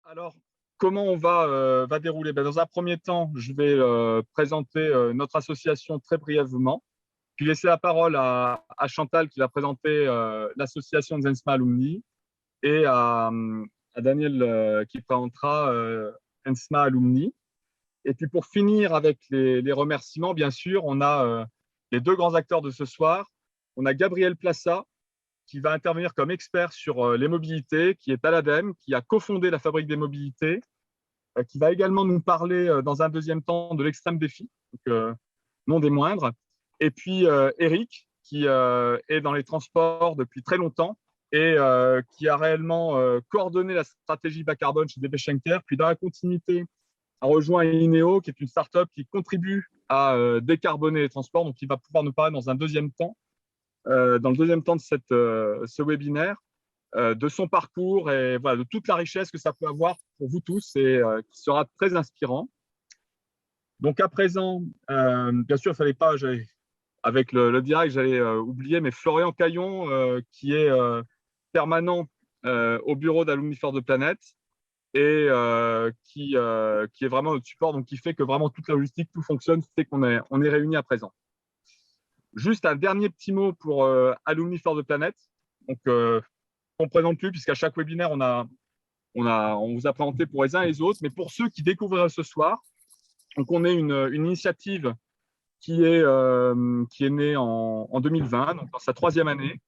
Alors, comment on va dérouler? Dans un premier temps, je vais présenter notre association très brièvement, puis laisser la parole à Chantal qui va présenter l'association Zensma Alumni et à Daniel qui présentera Ensma Alumni. Et puis pour finir avec les remerciements, bien sûr, on a les deux grands acteurs de ce soir. On a Gabriel Plassa qui va intervenir comme expert sur les mobilités, qui est à l'ADEME, qui a cofondé la Fabrique des mobilités, qui va également nous parler dans un deuxième temps de l'extrême défi, donc, non des moindres. Et puis Eric, qui est dans les transports depuis très longtemps et qui a réellement coordonné la stratégie bas carbone chez DB Schenker, puis dans la continuité a rejoint Ineo, qui est une start-up qui contribue à décarboner les transports, donc il va pouvoir nous parler dans un deuxième temps, dans le deuxième temps de ce webinaire, de son parcours et voilà, de toute la richesse que ça peut avoir pour vous tous et qui sera très inspirant. Donc à présent, bien sûr, il ne fallait pas, avec le direct, j'allais oublier, mais Florian Caillon, qui est permanent au bureau d'Alumni for the Planet et qui est vraiment notre support, donc qui fait que vraiment toute la logistique, tout fonctionne, fait qu'on est réunis à présent. Juste un dernier petit mot pour Alumni for the Planet. Donc, on ne présente plus, puisqu'à chaque webinaire, on vous a présenté pour les uns et les autres. Mais pour ceux qui découvriraient ce soir, donc on est une initiative qui est née en 2020, donc dans sa 3e année,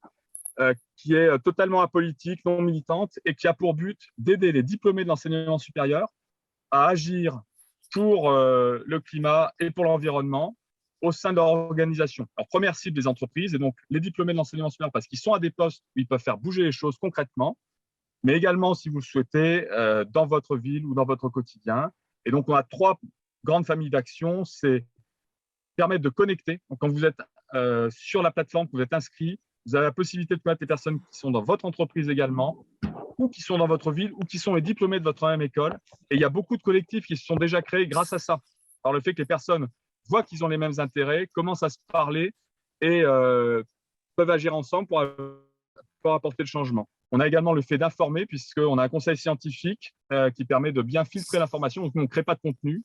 qui est totalement apolitique, non militante, et qui a pour but d'aider les diplômés de l'enseignement supérieur à agir pour le climat et pour l'environnement au sein de leur organisation. Alors, première cible des entreprises, et donc les diplômés de l'enseignement supérieur, parce qu'ils sont à des postes où ils peuvent faire bouger les choses concrètement, mais également, si vous le souhaitez, dans votre ville ou dans votre quotidien. Et donc, on a 3 grandes familles d'actions. C'est permettre de connecter. Donc, quand vous êtes sur la plateforme, que vous êtes inscrit, vous avez la possibilité de connaître les personnes qui sont dans votre entreprise également, ou qui sont dans votre ville, ou qui sont les diplômés de votre même école. Et il y a beaucoup de collectifs qui se sont déjà créés grâce à ça, par le fait que les personnes voient qu'ils ont les mêmes intérêts, commencent à se parler et peuvent agir ensemble pour apporter le changement. On a également le fait d'informer, puisqu'on a un conseil scientifique qui permet de bien filtrer l'information. Donc, nous, on ne crée pas de contenu,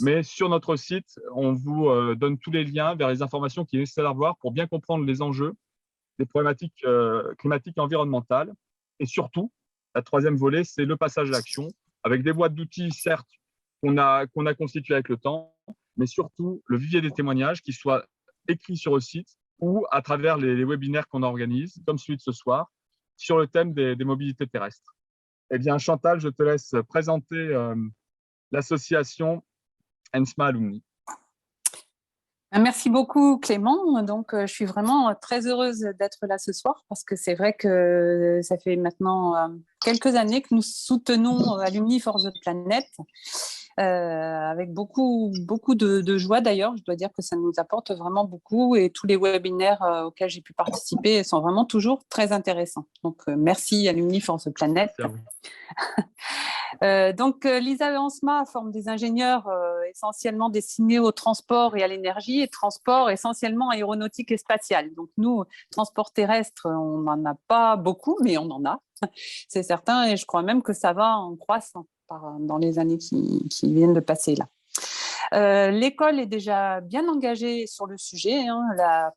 mais sur notre site, on vous donne tous les liens vers les informations qu'il est nécessaire à voir pour bien comprendre les enjeux des problématiques climatiques et environnementales. Et surtout, la 3e volet, c'est le passage à l'action, avec des boîtes d'outils, certes, qu'on a constituées avec le temps, mais surtout le vivier des témoignages qui soient écrits sur le site ou à travers les webinaires qu'on organise, comme celui de ce soir, sur le thème des mobilités terrestres. Eh bien, Chantal, je te laisse présenter l'association Ensma Alumni. Merci beaucoup Clément. Donc, je suis vraiment très heureuse d'être là ce soir parce que c'est vrai que ça fait maintenant quelques années que nous soutenons Alumni for the Planet avec beaucoup de joie d'ailleurs. Je dois dire que ça nous apporte vraiment beaucoup et tous les webinaires auxquels j'ai pu participer sont vraiment toujours très intéressants. Donc, merci Alumni for the Planet. Donc, Lisa et Ensma forment des ingénieurs essentiellement destinés au transport et à l'énergie, et transport essentiellement aéronautique et spatial. Donc, nous, transport terrestre, on n'en a pas beaucoup, mais on en a, c'est certain, et je crois même que ça va en croissant dans les années qui viennent de passer là. L'école est déjà bien engagée sur le sujet. La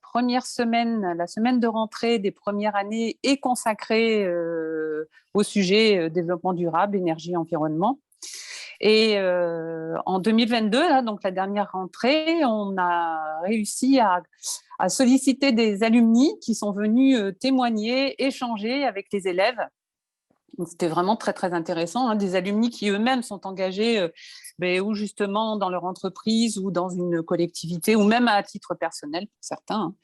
semaine de rentrée des premières années est consacrée au sujet développement durable, énergie, environnement. Et en 2022, là, donc la dernière rentrée, on a réussi à solliciter des alumni qui sont venus témoigner, échanger avec les élèves. C'était vraiment très, très intéressant. Des alumni qui eux-mêmes sont engagés ou justement dans leur entreprise ou dans une collectivité ou même à titre personnel pour certains.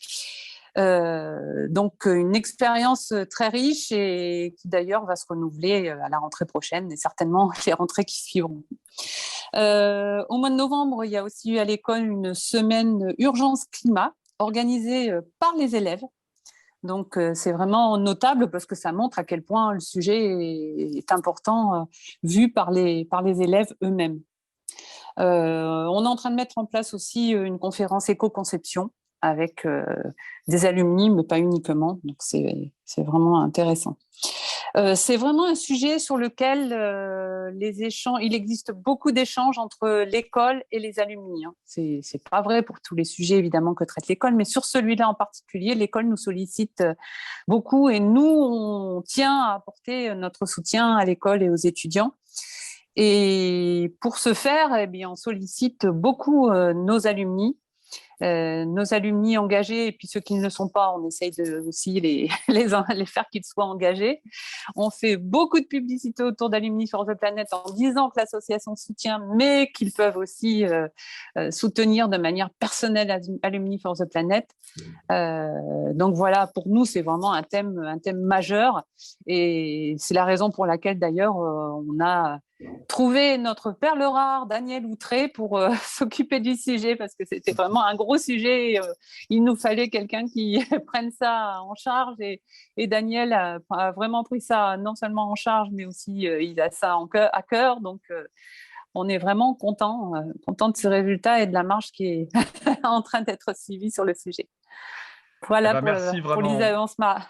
Donc, une expérience très riche et qui d'ailleurs va se renouveler à la rentrée prochaine et certainement les rentrées qui suivront. Au mois de novembre, il y a aussi eu à l'école une semaine urgence climat organisée par les élèves. Donc, c'est vraiment notable parce que ça montre à quel point le sujet est important vu par les élèves eux-mêmes. On est en train de mettre en place aussi une conférence éco-conception avec des alumni, mais pas uniquement. Donc, c'est vraiment intéressant. C'est vraiment un sujet sur lequel il existe beaucoup d'échanges entre l'école et les alumni. Hein. C'est pas vrai pour tous les sujets évidemment que traite l'école, mais sur celui-là en particulier, l'école nous sollicite beaucoup et nous, on tient à apporter notre soutien à l'école et aux étudiants. Et pour ce faire, eh bien, on sollicite beaucoup nos alumni engagés et puis ceux qui ne le sont pas, on essaye aussi les faire qu'ils soient engagés. On fait beaucoup de publicité autour d'Alumni for the Planet en disant que l'association soutient, mais qu'ils peuvent aussi soutenir de manière personnelle Alumni for the Planet. Donc voilà, pour nous, c'est vraiment un thème majeur et c'est la raison pour laquelle d'ailleurs on a trouvé notre perle rare, Daniel Outré, pour s'occuper du sujet parce que c'était vraiment un gros sujet. Il nous fallait quelqu'un qui prenne ça en charge et Daniel a vraiment pris ça non seulement en charge, mais aussi il a ça à cœur. Donc, on est vraiment content de ce résultat et de la marche qui est en train d'être suivie sur le sujet. Voilà pour l'ISAE ENSMA.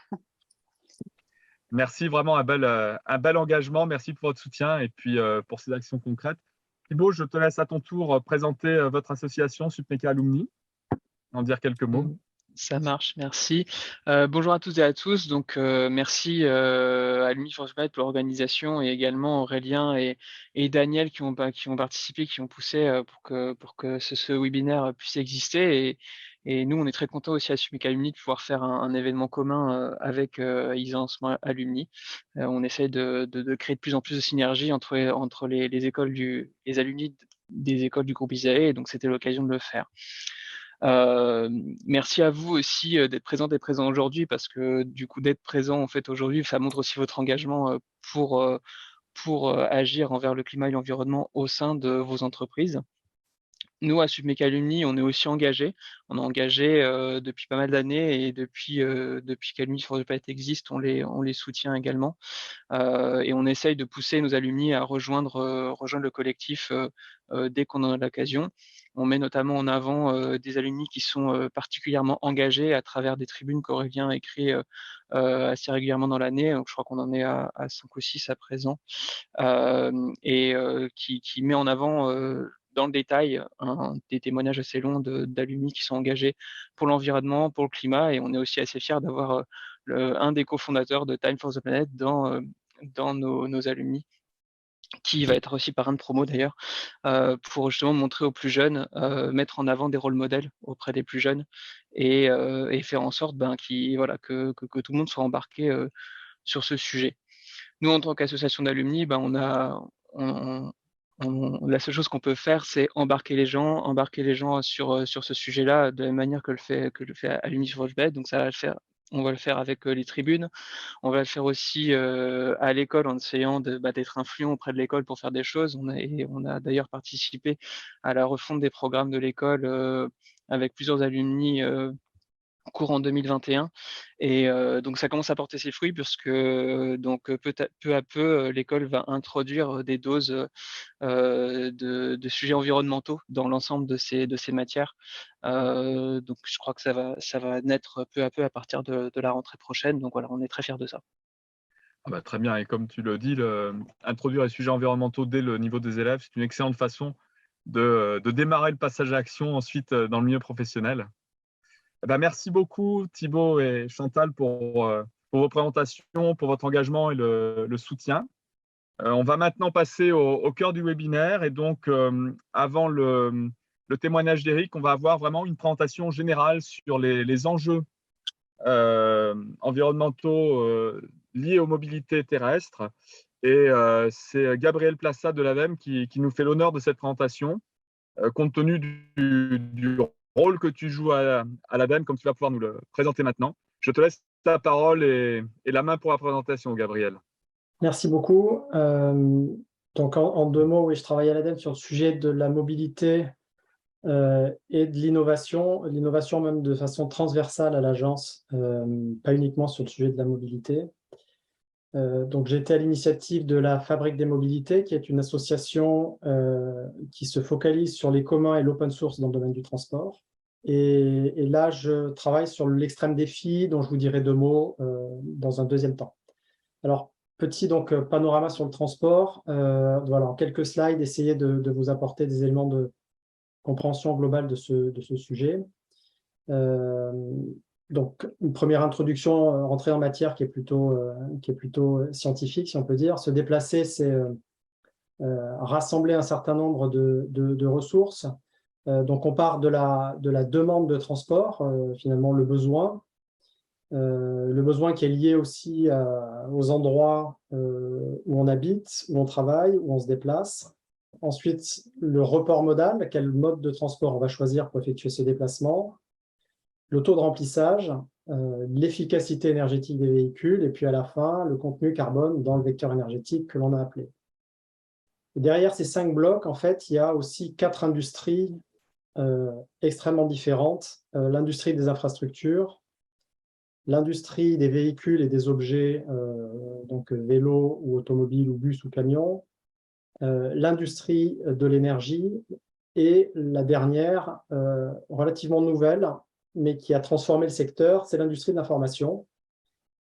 Merci, vraiment un bel engagement. Merci pour votre soutien et puis pour ces actions concrètes. Thibaut, je te laisse à ton tour présenter votre association Supmeca Alumni, en dire quelques mots. Ça marche, merci. Bonjour à toutes et à tous. Donc, merci à Alumni for the Planet pour l'organisation et également Aurélien et Daniel qui ont participé, qui ont poussé pour que ce webinaire puisse exister. Et nous, on est très contents aussi à Supmeca Alumni de pouvoir faire un événement commun avec ISAE ENSMA Alumni. On essaie de créer de plus en plus de synergie entre les écoles les alumni des écoles du groupe ISAE, et donc c'était l'occasion de le faire. Merci à vous aussi d'être présents aujourd'hui parce que du coup d'être présent en fait aujourd'hui, ça montre aussi votre engagement pour agir envers le climat et l'environnement au sein de vos entreprises. Nous, à Supmeca Alumni, on est aussi engagés. On est engagés depuis pas mal d'années et depuis qu'Alumni for the Planet existe, on les soutient également. Et on essaye de pousser nos alumni à rejoindre le collectif dès qu'on en a l'occasion. On met notamment en avant des alumni qui sont particulièrement engagés à travers des tribunes qu'Aurélien écrit assez régulièrement dans l'année. Donc, je crois qu'on en est à 5 ou 6 à présent. Et qui met en avant dans le détail des témoignages assez longs d'alumni qui sont engagés pour l'environnement, pour le climat. Et on est aussi assez fiers d'avoir un des cofondateurs de Time for the Planet dans nos alumni, qui va être aussi parrain de promo d'ailleurs, pour justement montrer aux plus jeunes, mettre en avant des rôles modèles auprès des plus jeunes et faire en sorte que tout le monde soit embarqué sur ce sujet. Nous, en tant qu'association d'alumni, la seule chose qu'on peut faire, c'est embarquer les gens sur ce sujet-là de la même manière que le fait Alumni for the Planet. Donc on va le faire avec les tribunes. On va le faire aussi à l'école en essayant d'être influent auprès de l'école pour faire des choses. On a d'ailleurs participé à la refonte des programmes de l'école avec plusieurs alumni courant 2021 et donc ça commence à porter ses fruits puisque peu à peu l'école va introduire des doses de sujets environnementaux dans l'ensemble de ces matières. Donc je crois que ça va naître peu à peu à partir de la rentrée prochaine. Donc voilà, on est très fiers de ça. Très bien, et comme tu le dis, introduire les sujets environnementaux dès le niveau des élèves, c'est une excellente façon de démarrer le passage à l'action ensuite dans le milieu professionnel. Merci beaucoup Thibaut et Chantal pour vos présentations, pour votre engagement et le soutien. On va maintenant passer au cœur du webinaire et donc avant le témoignage d'Éric, on va avoir vraiment une présentation générale sur les enjeux environnementaux liés aux mobilités terrestres. Et c'est Gabriel Plassa de l'ADEME qui nous fait l'honneur de cette présentation, compte tenu du rôle que tu joues à l'ADEME, comme tu vas pouvoir nous le présenter maintenant. Je te laisse la parole et la main pour la présentation, Gabriel. Merci beaucoup. Donc en 2 mots, oui, je travaille à l'ADEME sur le sujet de la mobilité et de l'innovation même de façon transversale à l'agence, pas uniquement sur le sujet de la mobilité. Donc j'ai été à l'initiative de la Fabrique des Mobilités, qui est une association qui se focalise sur les communs et l'open source dans le domaine du transport. Et là, je travaille sur l'extrême défi, dont je vous dirai 2 mots dans un deuxième temps. Alors, Petit donc, panorama sur le transport. Voilà, en quelques slides, essayer de vous apporter des éléments de compréhension globale de ce sujet. Donc, une première introduction, rentrer en matière qui est plutôt scientifique, si on peut dire. Se déplacer, c'est rassembler un certain nombre de ressources. Donc, on part de la demande de transport, finalement le besoin. Le besoin qui est lié aussi aux endroits où on habite, où on travaille, où on se déplace. Ensuite, le report modal, quel mode de transport on va choisir pour effectuer ce déplacement. Le taux de remplissage, l'efficacité énergétique des véhicules, et puis à la fin, le contenu carbone dans le vecteur énergétique que l'on a appelé. Et derrière ces 5 blocs, en fait, il y a aussi 4 industries extrêmement différentes. L'industrie des infrastructures, l'industrie des véhicules et des objets, donc vélo ou automobile ou bus ou camion, l'industrie de l'énergie et la dernière, relativement nouvelle, mais qui a transformé le secteur, c'est l'industrie de l'information,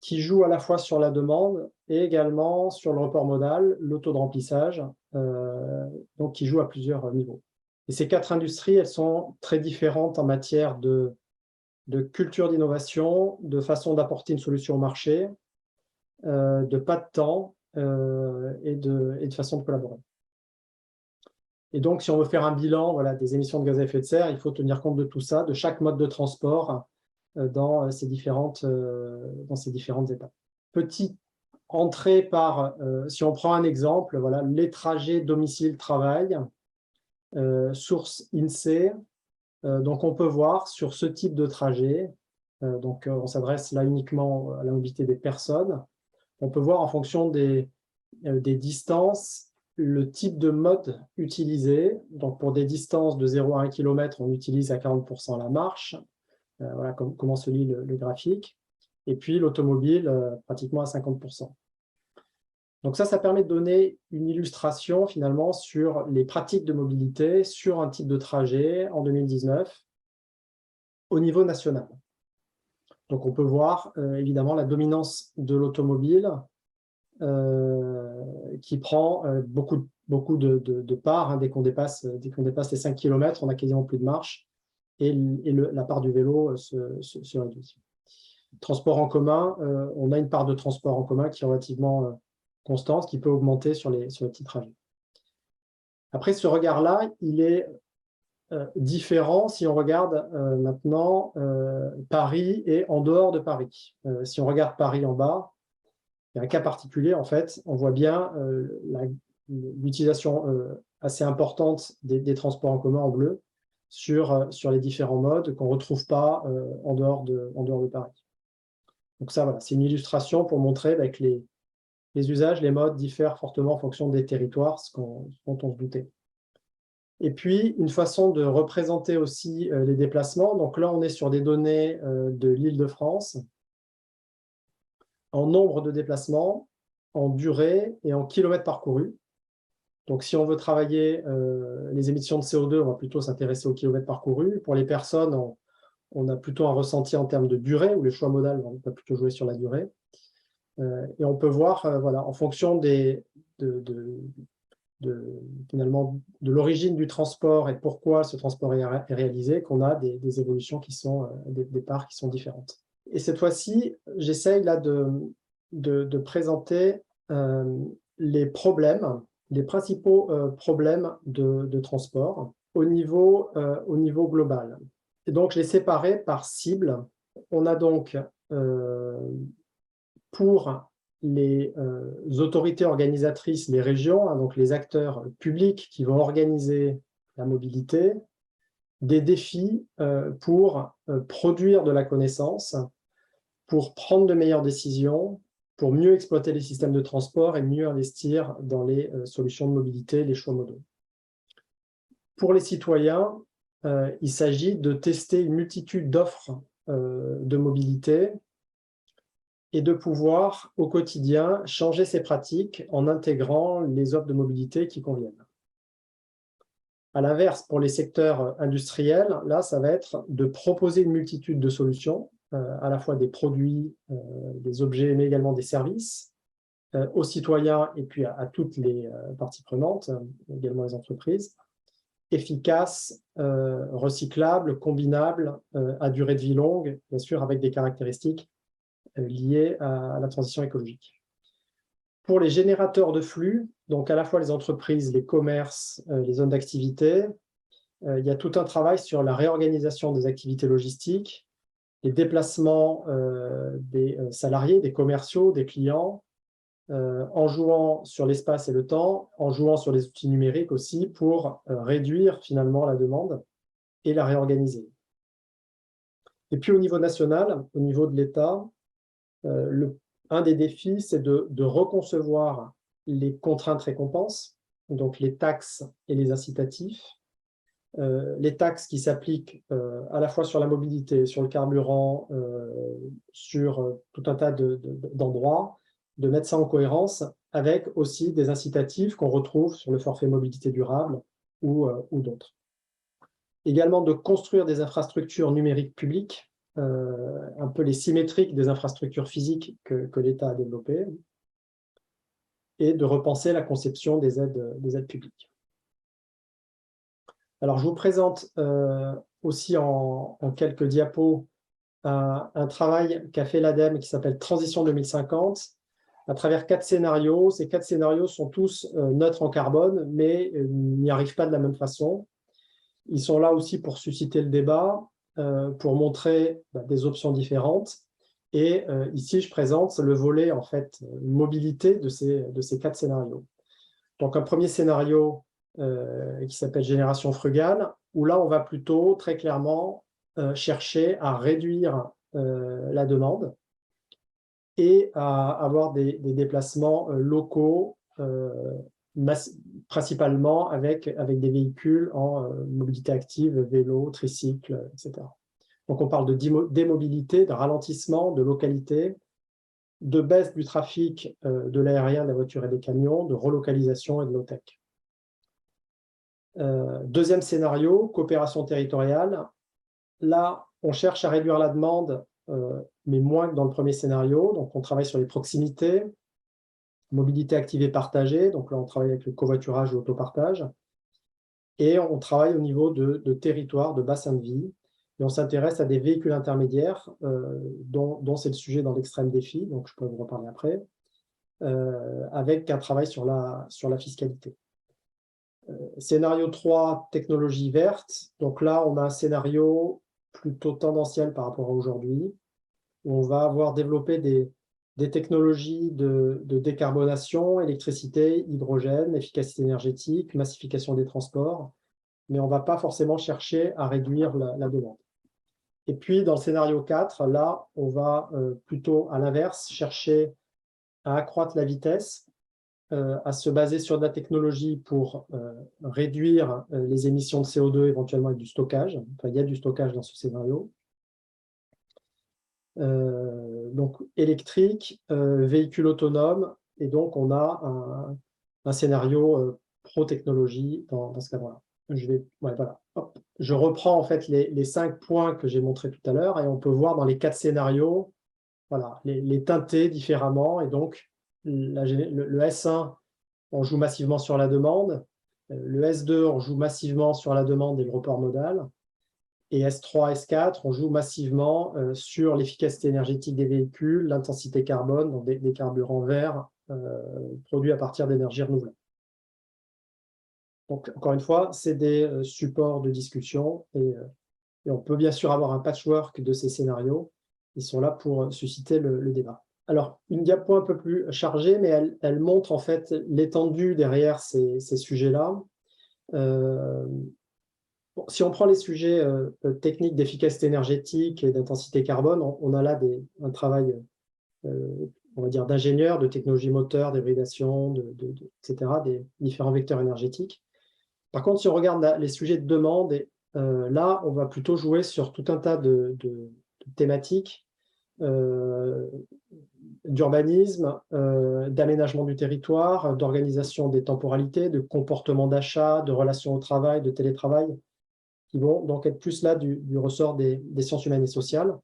qui joue à la fois sur la demande et également sur le report modal, le taux de remplissage, donc qui joue à plusieurs niveaux. Et ces 4 industries, elles sont très différentes en matière de culture d'innovation, de façon d'apporter une solution au marché, de pas de temps et de façon de collaborer. Et donc, si on veut faire un bilan, voilà, des émissions de gaz à effet de serre, il faut tenir compte de tout ça, de chaque mode de transport dans ces différentes étapes. Petite entrée par, si on prend un exemple, voilà, les trajets domicile-travail, source INSEE. Donc, on peut voir sur ce type de trajet, donc on s'adresse là uniquement à la mobilité des personnes, on peut voir en fonction des distances, le type de mode utilisé. Donc, pour des distances de 0 à 1 km, on utilise à 40% la marche. Voilà comment se lit le graphique. Et puis, l'automobile, pratiquement à 50%. Donc ça permet de donner une illustration, finalement, sur les pratiques de mobilité sur un type de trajet en 2019 au niveau national. Donc, on peut voir, évidemment, la dominance de l'automobile, qui prend beaucoup de parts. Hein, dès qu'on dépasse les 5 km, on a quasiment plus de marche et la part du vélo se réduit. Transport en commun, on a une part de transport en commun qui est relativement constante, qui peut augmenter sur les petits trajets. Après, ce regard-là, il est différent si on regarde maintenant Paris et en dehors de Paris. Si on regarde Paris en bas, il y a un cas particulier, en fait, on voit bien l'utilisation assez importante des transports en commun en bleu sur les différents modes qu'on ne retrouve pas en dehors de Paris. Donc ça, voilà, c'est une illustration pour montrer que les usages, les modes diffèrent fortement en fonction des territoires, dont on se doutait. Et puis, une façon de représenter aussi les déplacements. Donc là, on est sur des données de l'Île-de-France, en nombre de déplacements, en durée et en kilomètres parcourus. Donc, si on veut travailler les émissions de CO2, on va plutôt s'intéresser aux kilomètres parcourus. Pour les personnes, on a plutôt un ressenti en termes de durée, où les choix modal vont plutôt jouer sur la durée. Et on peut voir, voilà, en fonction finalement, de l'origine du transport et pourquoi ce transport est réalisé, qu'on a des évolutions qui sont, des parts qui sont différentes. Et cette fois-ci, j'essaye là de présenter les principaux problèmes de transport au niveau global. Et donc, je les séparais par cible. On a donc, pour les autorités organisatrices, les régions, hein, donc les acteurs publics qui vont organiser la mobilité, des défis pour produire de la connaissance, pour prendre de meilleures décisions, pour mieux exploiter les systèmes de transport et mieux investir dans les solutions de mobilité, les choix modaux. Pour les citoyens, il s'agit de tester une multitude d'offres de mobilité et de pouvoir, au quotidien, changer ses pratiques en intégrant les offres de mobilité qui conviennent. À l'inverse, pour les secteurs industriels, là, ça va être de proposer une multitude de solutions, à la fois des produits, des objets, mais également des services, aux citoyens et puis à toutes les parties prenantes, également les entreprises, efficace, recyclable, combinable, à durée de vie longue, bien sûr avec des caractéristiques liées à la transition écologique. Pour les générateurs de flux, donc à la fois les entreprises, les commerces, les zones d'activité, il y a tout un travail sur la réorganisation des activités logistiques, les déplacements des salariés, des commerciaux, des clients, en jouant sur l'espace et le temps, en jouant sur les outils numériques aussi pour réduire finalement la demande et la réorganiser. Et puis au niveau national, au niveau de l'État, un des défis, c'est de reconcevoir les contraintes-récompenses, donc les taxes et les incitatifs. Les taxes qui s'appliquent à la fois sur la mobilité, sur le carburant, sur tout un tas d'endroits, de mettre ça en cohérence avec aussi des incitatifs qu'on retrouve sur le forfait mobilité durable ou d'autres. Également de construire des infrastructures numériques publiques, un peu les symétriques des infrastructures physiques que l'État a développées, et de repenser la conception des aides publiques. Alors, je vous présente aussi en quelques diapos un travail qu'a fait l'ADEME qui s'appelle Transition 2050, à travers 4 scénarios. Ces 4 scénarios sont tous neutres en carbone, mais n'y arrivent pas de la même façon. Ils sont là aussi pour susciter le débat, pour montrer des options différentes. Et ici, je présente le volet en fait mobilité de ces 4 scénarios. Donc, un premier scénario qui s'appelle Génération frugale, où là, on va plutôt très clairement chercher à réduire la demande et à avoir des déplacements locaux, principalement avec des véhicules en mobilité active, vélo, tricycle, etc. Donc, on parle de démobilité, de ralentissement, de localité, de baisse du trafic de l'aérien, de la voiture et des camions, de relocalisation et de low-tech. Deuxième scénario, coopération territoriale. Là, on cherche à réduire la demande, mais moins que dans le premier scénario. Donc, on travaille sur les proximités, mobilité active et partagée. Donc là, on travaille avec le covoiturage ou l'autopartage. Et on travaille au niveau de territoire, de bassin de vie. Et on s'intéresse à des véhicules intermédiaires, dont c'est le sujet dans l'extrême défi, donc je peux vous reparler après, avec un travail sur la fiscalité. Scénario 3, technologie verte. Donc là, on a un scénario plutôt tendanciel par rapport à aujourd'hui, où on va avoir développé des technologies de décarbonation, électricité, hydrogène, efficacité énergétique, massification des transports, mais on ne va pas forcément chercher à réduire la demande. Et puis, dans le scénario 4, là, on va plutôt, à l'inverse, chercher à accroître la vitesse, à se baser sur de la technologie pour réduire les émissions de CO2, éventuellement avec du stockage. Enfin, il y a du stockage dans ce scénario. Donc, électrique, véhicule autonome, et donc on a un scénario pro-technologie dans ce cadre-là. Voilà. Hop. Je reprends en fait les 5 points que j'ai montrés tout à l'heure, et on peut voir dans les 4 scénarios, voilà, les teinter différemment. Et donc, le S1, on joue massivement sur la demande. Le S2, on joue massivement sur la demande et le report modal. Et S3, S4, on joue massivement sur l'efficacité énergétique des véhicules, l'intensité carbone, donc des carburants verts produits à partir d'énergies renouvelables. Donc, encore une fois, c'est des supports de discussion et on peut bien sûr avoir un patchwork de ces scénarios. Ils sont là pour susciter le débat. Alors, une diapo un peu plus chargée, mais elle montre en fait l'étendue derrière ces sujets-là. Si on prend les sujets techniques d'efficacité énergétique et d'intensité carbone, on a là un travail, on va dire, d'ingénieur, de technologie moteur, d'hybridation, etc., des différents vecteurs énergétiques. Par contre, si on regarde les sujets de demande, là, on va plutôt jouer sur tout un tas de thématiques d'urbanisme, d'aménagement du territoire, d'organisation des temporalités, de comportement d'achat, de relations au travail, de télétravail, qui vont donc être plus là du ressort des sciences humaines et sociales.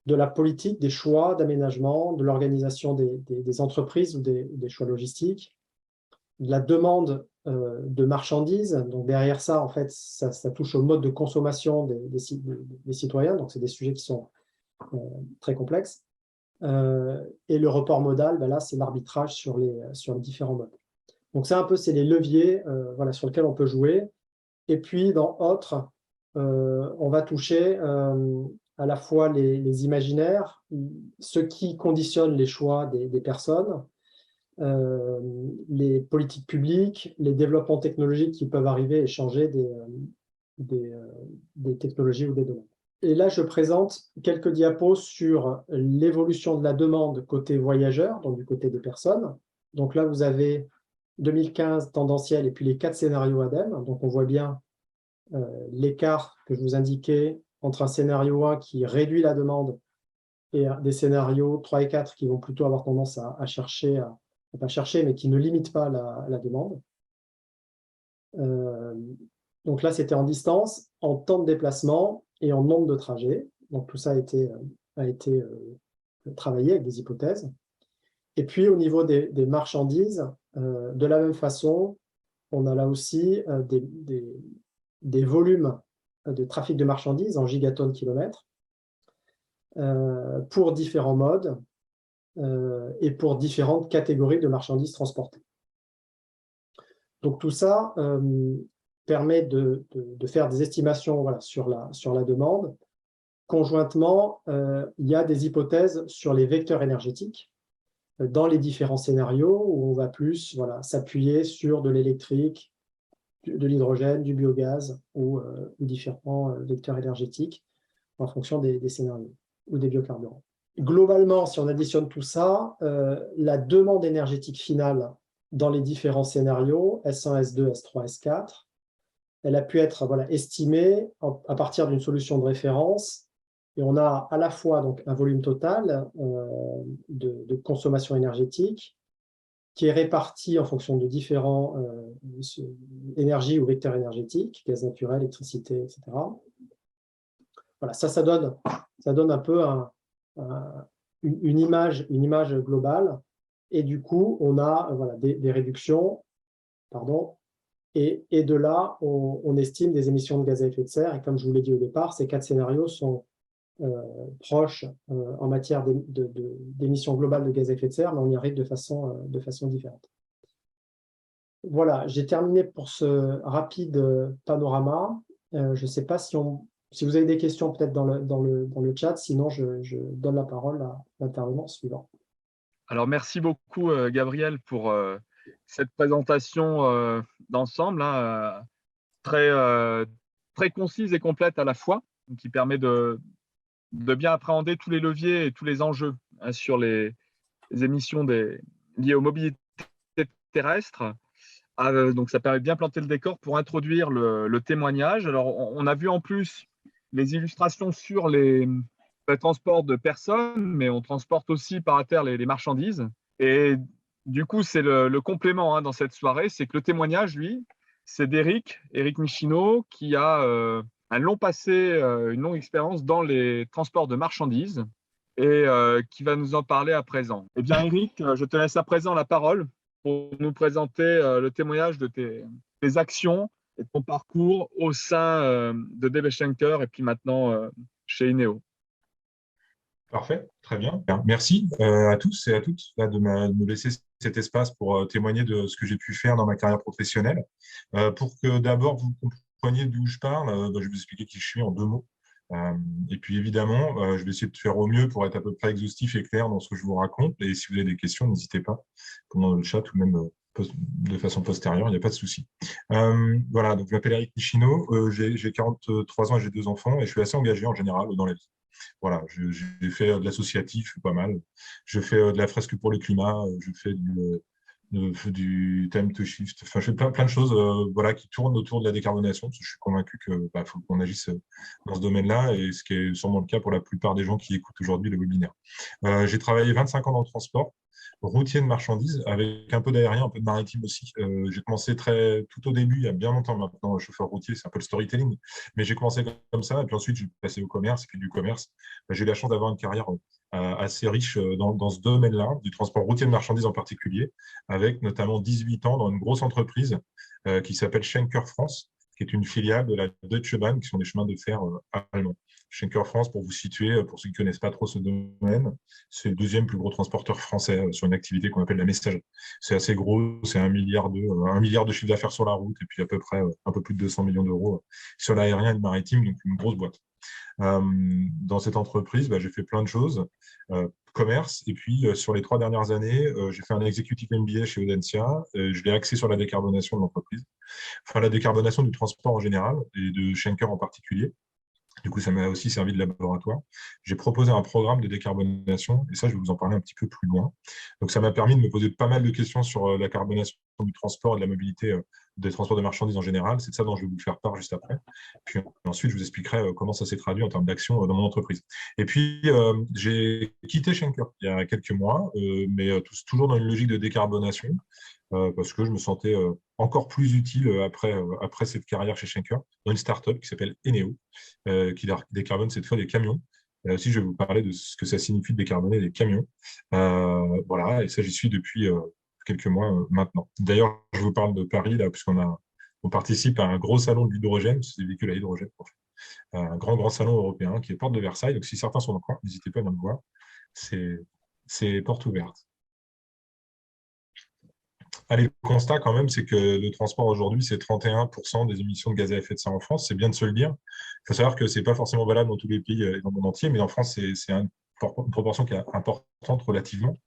de la politique, des choix d'aménagement, de l'organisation des entreprises ou des choix logistiques, de la demande de marchandises. Donc derrière ça, en fait, ça touche au mode de consommation des citoyens. Donc c'est des sujets qui sont très complexes. Et le report modal, ben là, c'est l'arbitrage sur les différents modes. Donc ça, un peu, c'est les leviers voilà, sur lesquels on peut jouer. Et puis, dans autres, on va toucher à la fois les imaginaires, ce qui conditionne les choix des personnes, les politiques publiques, les développements technologiques qui peuvent arriver et changer des technologies ou des domaines. Et là, je présente quelques diapos sur l'évolution de la demande côté voyageurs, donc du côté des personnes. Donc là, vous avez 2015 tendanciel et puis les 4 scénarios ADEME. Donc on voit bien l'écart que je vous indiquais entre un scénario 1 qui réduit la demande et des scénarios 3 et 4 qui vont plutôt avoir tendance à chercher, pas chercher, mais qui ne limitent pas la demande. Donc là, c'était en distance, en temps de déplacement et en nombre de trajets. Donc tout ça a été travaillé avec des hypothèses. Et puis au niveau des marchandises, de la même façon, on a là aussi des volumes de trafic de marchandises en gigatonnes kilomètres pour différents modes et pour différentes catégories de marchandises transportées. Donc tout ça permet de faire des estimations voilà, sur la demande. Conjointement, il y a des hypothèses sur les vecteurs énergétiques dans les différents scénarios où on va plus voilà, s'appuyer sur de l'électrique, de l'hydrogène, du biogaz ou différents vecteurs énergétiques en fonction des scénarios ou des biocarburants. Globalement, si on additionne tout ça, la demande énergétique finale dans les différents scénarios, S1, S2, S3, S4, elle a pu être voilà, estimée à partir d'une solution de référence. Et on a à la fois donc, un volume total de consommation énergétique qui est réparti en fonction de différents énergies ou vecteurs énergétiques, gaz naturel, électricité, etc. Voilà, ça donne un peu une image globale. Et du coup, on a voilà, des réductions, pardon, et de là, on estime des émissions de gaz à effet de serre. Et comme je vous l'ai dit au départ, ces 4 scénarios sont proches en matière d'émissions globales de gaz à effet de serre, mais on y arrive de façon différente. Voilà, j'ai terminé pour ce rapide panorama. Je ne sais pas si vous avez des questions peut-être dans le chat, sinon je donne la parole à l'intervenant suivant. Alors, merci beaucoup, Gabriel, pour cette présentation d'ensemble, hein, très concise et complète à la fois, qui permet de bien appréhender tous les leviers et tous les enjeux hein, sur les émissions liées aux mobilités terrestres. Donc, ça permet de bien planter le décor pour introduire le témoignage. Alors, on a vu en plus les illustrations sur le transport de personnes, mais on transporte aussi par terre les marchandises. Et du coup, c'est le complément hein, dans cette soirée, c'est que le témoignage, lui, c'est d'Éric Michinaud, qui a un long passé, une longue expérience dans les transports de marchandises et qui va nous en parler à présent. Eh bien, Éric, je te laisse à présent la parole pour nous présenter le témoignage de tes actions et ton parcours au sein de DB Schenker et puis maintenant chez INEO. Parfait, très bien. Merci à tous et à toutes là, de me laisser cet espace pour témoigner de ce que j'ai pu faire dans ma carrière professionnelle. Pour que d'abord vous compreniez d'où je parle, je vais vous expliquer qui je suis en 2 mots. Et puis évidemment, je vais essayer de faire au mieux pour être à peu près exhaustif et clair dans ce que je vous raconte. Et si vous avez des questions, n'hésitez pas pendant le chat ou même de façon postérieure, il n'y a pas de souci. Voilà, donc je m'appelle Éric Michinaud, j'ai 43 ans et j'ai 2 enfants et je suis assez engagé en général dans la vie. Voilà, j'ai fait de l'associatif, pas mal. Je fais de la fresque pour le climat, je fais du time to shift. Enfin, je fais plein de choses voilà, qui tournent autour de la décarbonation, parce que je suis convaincu qu'il faut qu'on agisse dans ce domaine-là, et ce qui est sûrement le cas pour la plupart des gens qui écoutent aujourd'hui le webinaire. J'ai travaillé 25 ans dans le transport, routier de marchandises, avec un peu d'aérien, un peu de maritime aussi. J'ai commencé tout au début, il y a bien longtemps maintenant, chauffeur routier, c'est un peu le storytelling, mais j'ai commencé comme ça, et puis ensuite, j'ai passé au commerce, et puis du commerce, j'ai eu la chance d'avoir une carrière assez riche dans ce domaine-là, du transport routier de marchandises en particulier, avec notamment 18 ans dans une grosse entreprise qui s'appelle Schenker France, qui est une filiale de la Deutsche Bahn, qui sont des chemins de fer allemands. Schenker France, pour vous situer, pour ceux qui ne connaissent pas trop ce domaine, c'est le deuxième plus gros transporteur français sur une activité qu'on appelle la messagerie. C'est assez gros, c'est 1 milliard de chiffre d'affaires sur la route et puis à peu près un peu plus de 200 millions d'euros sur l'aérien et le maritime, donc une grosse boîte. Dans cette entreprise, j'ai fait plein de choses, commerce, et puis sur les 3 dernières années, j'ai fait un executive MBA chez Audencia, je l'ai axé sur la décarbonation de l'entreprise, enfin la décarbonation du transport en général et de Schenker en particulier. Du coup, ça m'a aussi servi de laboratoire. J'ai proposé un programme de décarbonation, et ça, je vais vous en parler un petit peu plus loin. Donc, ça m'a permis de me poser pas mal de questions sur la carbonation du transport et de la mobilité des transports de marchandises en général. C'est de ça dont je vais vous faire part juste après. Puis ensuite, je vous expliquerai comment ça s'est traduit en termes d'action dans mon entreprise. Et puis, j'ai quitté Schenker il y a quelques mois, mais toujours dans une logique de décarbonation, parce que je me sentais encore plus utile après cette carrière chez Schenker, dans une start-up qui s'appelle Eneo, qui décarbone cette fois des camions. Là aussi, je vais vous parler de ce que ça signifie de décarboner des camions. Voilà, et ça, j'y suis depuis quelques mois maintenant. D'ailleurs, je vous parle de Paris, là, puisqu'on participe à un gros salon de l'hydrogène, c'est des véhicules à hydrogène, en fait. Un grand salon européen qui est porte de Versailles. Donc, si certains sont dans le coin, n'hésitez pas à venir me voir. C'est porte ouverte. Allez, le constat quand même, c'est que le transport aujourd'hui, c'est 31% des émissions de gaz à effet de serre en France. C'est bien de se le dire. Il faut savoir que ce n'est pas forcément valable dans tous les pays et dans le monde entier, mais en France, c'est une proportion qui est importante relativement,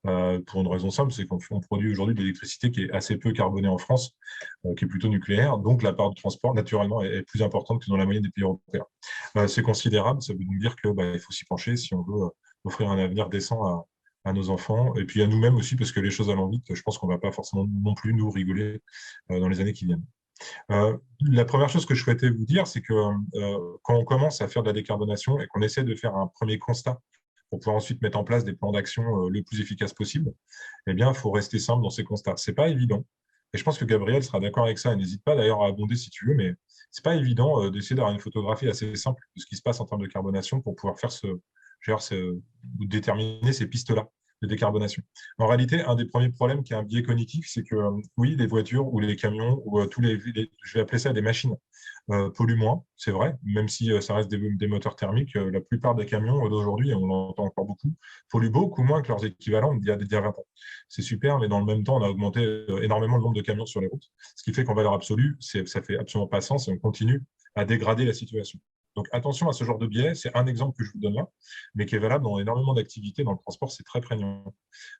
pour une raison simple, c'est qu'on produit aujourd'hui de l'électricité qui est assez peu carbonée en France, qui est plutôt nucléaire. Donc, la part du transport, naturellement, est plus importante que dans la moyenne des pays européens. C'est considérable. Ça veut donc dire qu'il faut s'y pencher si on veut offrir un avenir décent à nos enfants, et puis à nous-mêmes aussi, parce que les choses allant vite, je pense qu'on ne va pas forcément non plus nous rigoler dans les années qui viennent. La première chose que je souhaitais vous dire, c'est que quand on commence à faire de la décarbonation et qu'on essaie de faire un premier constat pour pouvoir ensuite mettre en place des plans d'action le plus efficaces possible, eh bien, il faut rester simple dans ces constats. Ce n'est pas évident. Et je pense que Gabriel sera d'accord avec ça. N'hésite pas d'ailleurs à abonder si tu veux, mais ce n'est pas évident d'essayer d'avoir une photographie assez simple de ce qui se passe en termes de carbonation pour pouvoir faire déterminer ces pistes-là de décarbonation. En réalité, un des premiers problèmes qui est un biais cognitif, c'est que oui, les voitures ou les camions ou je vais appeler ça des machines, polluent moins, c'est vrai, même si ça reste des moteurs thermiques. La plupart des camions d'aujourd'hui, et on l'entend encore beaucoup, polluent beaucoup moins que leurs équivalents d'il y a 20 ans. C'est super, mais dans le même temps, on a augmenté énormément le nombre de camions sur les routes, ce qui fait qu'en valeur absolue, ça ne fait absolument pas sens et on continue à dégrader la situation. Donc, attention à ce genre de biais. C'est un exemple que je vous donne là, mais qui est valable dans énormément d'activités. Dans le transport, c'est très prégnant.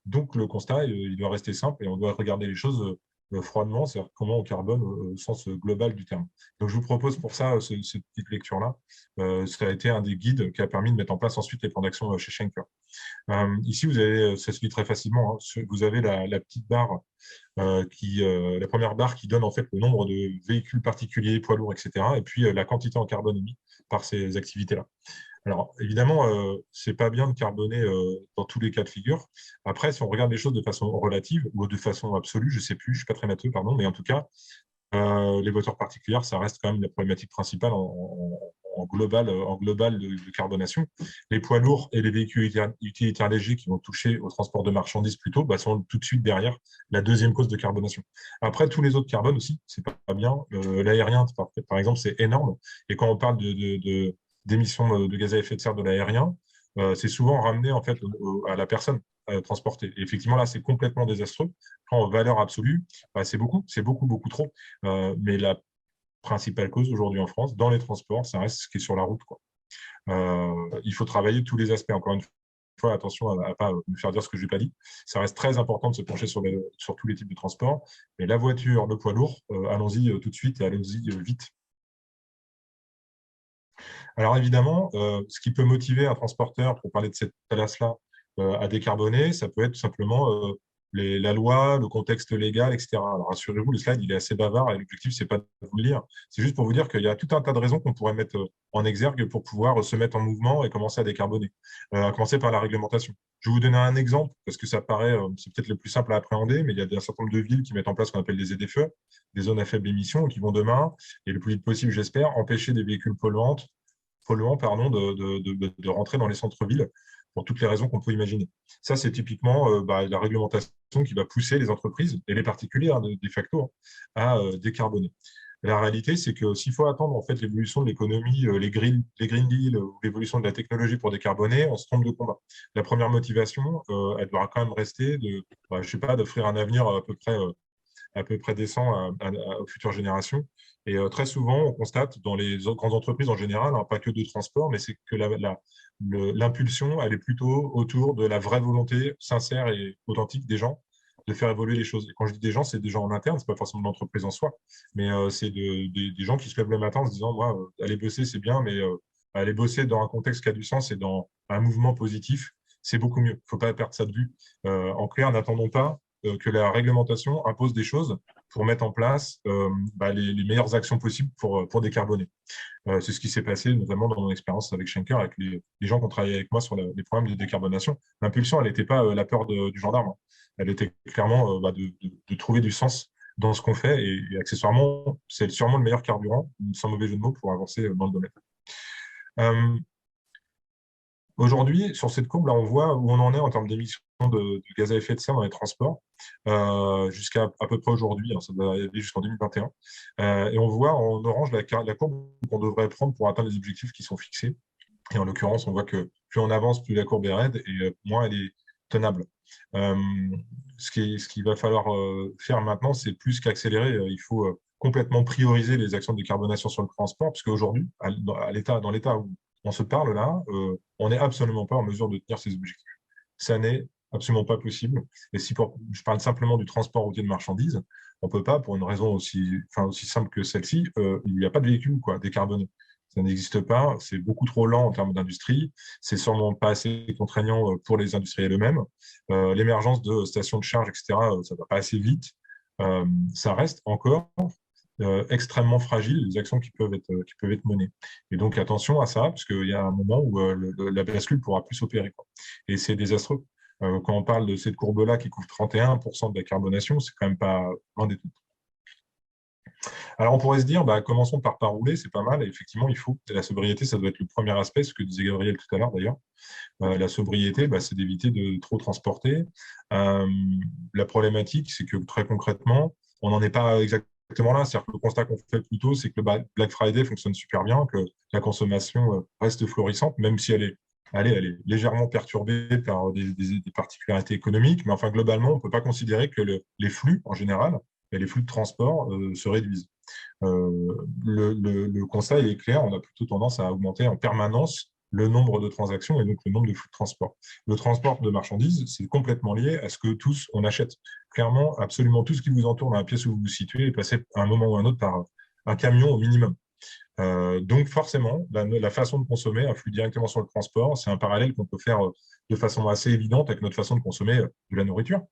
Donc, le constat, il doit rester simple et on doit regarder les choses froidement, c'est-à-dire comment on carbone au sens global du terme. Donc, je vous propose pour ça cette petite lecture-là. Ça a été un des guides qui a permis de mettre en place ensuite les plans d'action chez Schenker. Ici, vous avez, ça se lit très facilement, hein, vous avez la petite barre, la première barre qui donne en fait le nombre de véhicules particuliers, poids lourds, etc. Et puis la quantité en carbone émis par ces activités-là. Alors, évidemment, ce n'est pas bien de carboner dans tous les cas de figure. Après, si on regarde les choses de façon relative ou de façon absolue, je ne sais plus, je ne suis pas très matheux, pardon, mais en tout cas, les voitures particulières, ça reste quand même la problématique principale en global de carbonation. Les poids lourds et les véhicules utilitaires légers qui vont toucher au transport de marchandises plutôt sont tout de suite derrière la deuxième cause de carbonation. Après, tous les autres carbones aussi, c'est pas bien. L'aérien, par exemple, c'est énorme. Et quand on parle d'émissions de gaz à effet de serre de l'aérien, c'est souvent ramené en fait à la personne transportée. Et effectivement, là, c'est complètement désastreux. En valeur absolue, c'est beaucoup trop. Mais la principale cause aujourd'hui en France, dans les transports, ça reste ce qui est sur la route, quoi. Il faut travailler tous les aspects. Encore une fois, attention à ne pas me faire dire ce que je n'ai pas dit. Ça reste très important de se pencher sur tous les types de transports. Mais la voiture, le poids lourd, allons-y tout de suite et allons-y vite. Alors évidemment, ce qui peut motiver un transporteur, pour parler de cette place-là, à décarboner, ça peut être tout simplement la loi, le contexte légal, etc. Alors, rassurez-vous, le slide, il est assez bavard et l'objectif, c'est pas de vous le lire. C'est juste pour vous dire qu'il y a tout un tas de raisons qu'on pourrait mettre en exergue pour pouvoir se mettre en mouvement et commencer à décarboner, à commencer par la réglementation. Je vais vous donner un exemple parce que ça paraît, c'est peut-être le plus simple à appréhender, mais il y a un certain nombre de villes qui mettent en place ce qu'on appelle des ZFE, des zones à faible émission, qui vont demain, et le plus vite possible, j'espère, empêcher des véhicules polluants de rentrer dans les centres-villes pour toutes les raisons qu'on peut imaginer. Ça, c'est typiquement la réglementation qui va pousser les entreprises et les particuliers, de facto, à décarboner. La réalité, c'est que s'il faut attendre en fait l'évolution de l'économie, les Green Deal ou l'évolution de la technologie pour décarboner, on se trompe de combat. La première motivation, elle devra quand même rester je sais pas, d'offrir un avenir à peu près décent aux futures générations. Et très souvent, on constate dans les grandes entreprises en général, pas que de transport, mais c'est que l'impulsion, elle est plutôt autour de la vraie volonté sincère et authentique des gens de faire évoluer les choses. Et quand je dis des gens, c'est des gens en interne, c'est pas forcément l'entreprise en soi, mais c'est des gens qui se lèvent le matin en se disant, moi, aller bosser, c'est bien, mais aller bosser dans un contexte qui a du sens et dans un mouvement positif, c'est beaucoup mieux. Il ne faut pas perdre ça de vue. En clair, n'attendons pas que la réglementation impose des choses pour mettre en place les meilleures actions possibles pour décarboner. C'est ce qui s'est passé notamment dans mon expérience avec Schenker, avec les gens qui ont travaillé avec moi sur les programmes de décarbonation. L'impulsion, elle n'était pas la peur du gendarme. Elle était clairement de trouver du sens dans ce qu'on fait et accessoirement, c'est sûrement le meilleur carburant, sans mauvais jeu de mots, pour avancer dans le domaine. Aujourd'hui, sur cette courbe, là, on voit où on en est en termes d'émissions de gaz à effet de serre dans les transports, jusqu'à à peu près aujourd'hui, ça doit aller jusqu'en 2021. Et on voit en orange la courbe qu'on devrait prendre pour atteindre les objectifs qui sont fixés. Et en l'occurrence, on voit que plus on avance, plus la courbe est raide et moins elle est tenable. Ce qu'il va falloir faire maintenant, c'est plus qu'accélérer. Il faut complètement prioriser les actions de décarbonation sur le transport, parce qu'aujourd'hui, dans l'état où on se parle là, on n'est absolument pas en mesure de tenir ces objectifs. Ça n'est absolument pas possible. Et si je parle simplement du transport routier de marchandises, on ne peut pas, pour une raison aussi simple que celle-ci, il n'y a pas de véhicule décarboné. Ça n'existe pas, c'est beaucoup trop lent en termes d'industrie, c'est sûrement pas assez contraignant pour les industriels eux-mêmes. L'émergence de stations de charge, etc., ça ne va pas assez vite. Ça reste encore extrêmement fragile, les actions qui peuvent être menées. Et donc, attention à ça, parce qu'il y a un moment où la bascule ne pourra plus s'opérer. Et c'est désastreux. Quand on parle de cette courbe-là qui couvre 31% de la carbonation, c'est quand même pas loin des tout. Alors, on pourrait se dire, commençons par rouler, c'est pas mal. Et effectivement, la sobriété, ça doit être le premier aspect, ce que disait Gabriel tout à l'heure d'ailleurs. La sobriété, c'est d'éviter de trop transporter. La problématique, c'est que très concrètement, on n'en est pas exactement là. C'est-à-dire que le constat qu'on fait plutôt, c'est que le Black Friday fonctionne super bien, que la consommation reste florissante, même si elle est légèrement perturbée par des particularités économiques. Mais enfin, globalement, on ne peut pas considérer que les flux, en général, et les flux de transport se réduisent. Le constat il est clair, on a plutôt tendance à augmenter en permanence le nombre de transactions et donc le nombre de flux de transport. Le transport de marchandises, c'est complètement lié à ce que tous on achète. Clairement, absolument tout ce qui vous entoure dans la pièce où vous vous situez est passé à un moment ou à un autre par un camion au minimum. Donc forcément, la façon de consommer influe directement sur le transport. C'est un parallèle qu'on peut faire de façon assez évidente avec notre façon de consommer de la nourriture.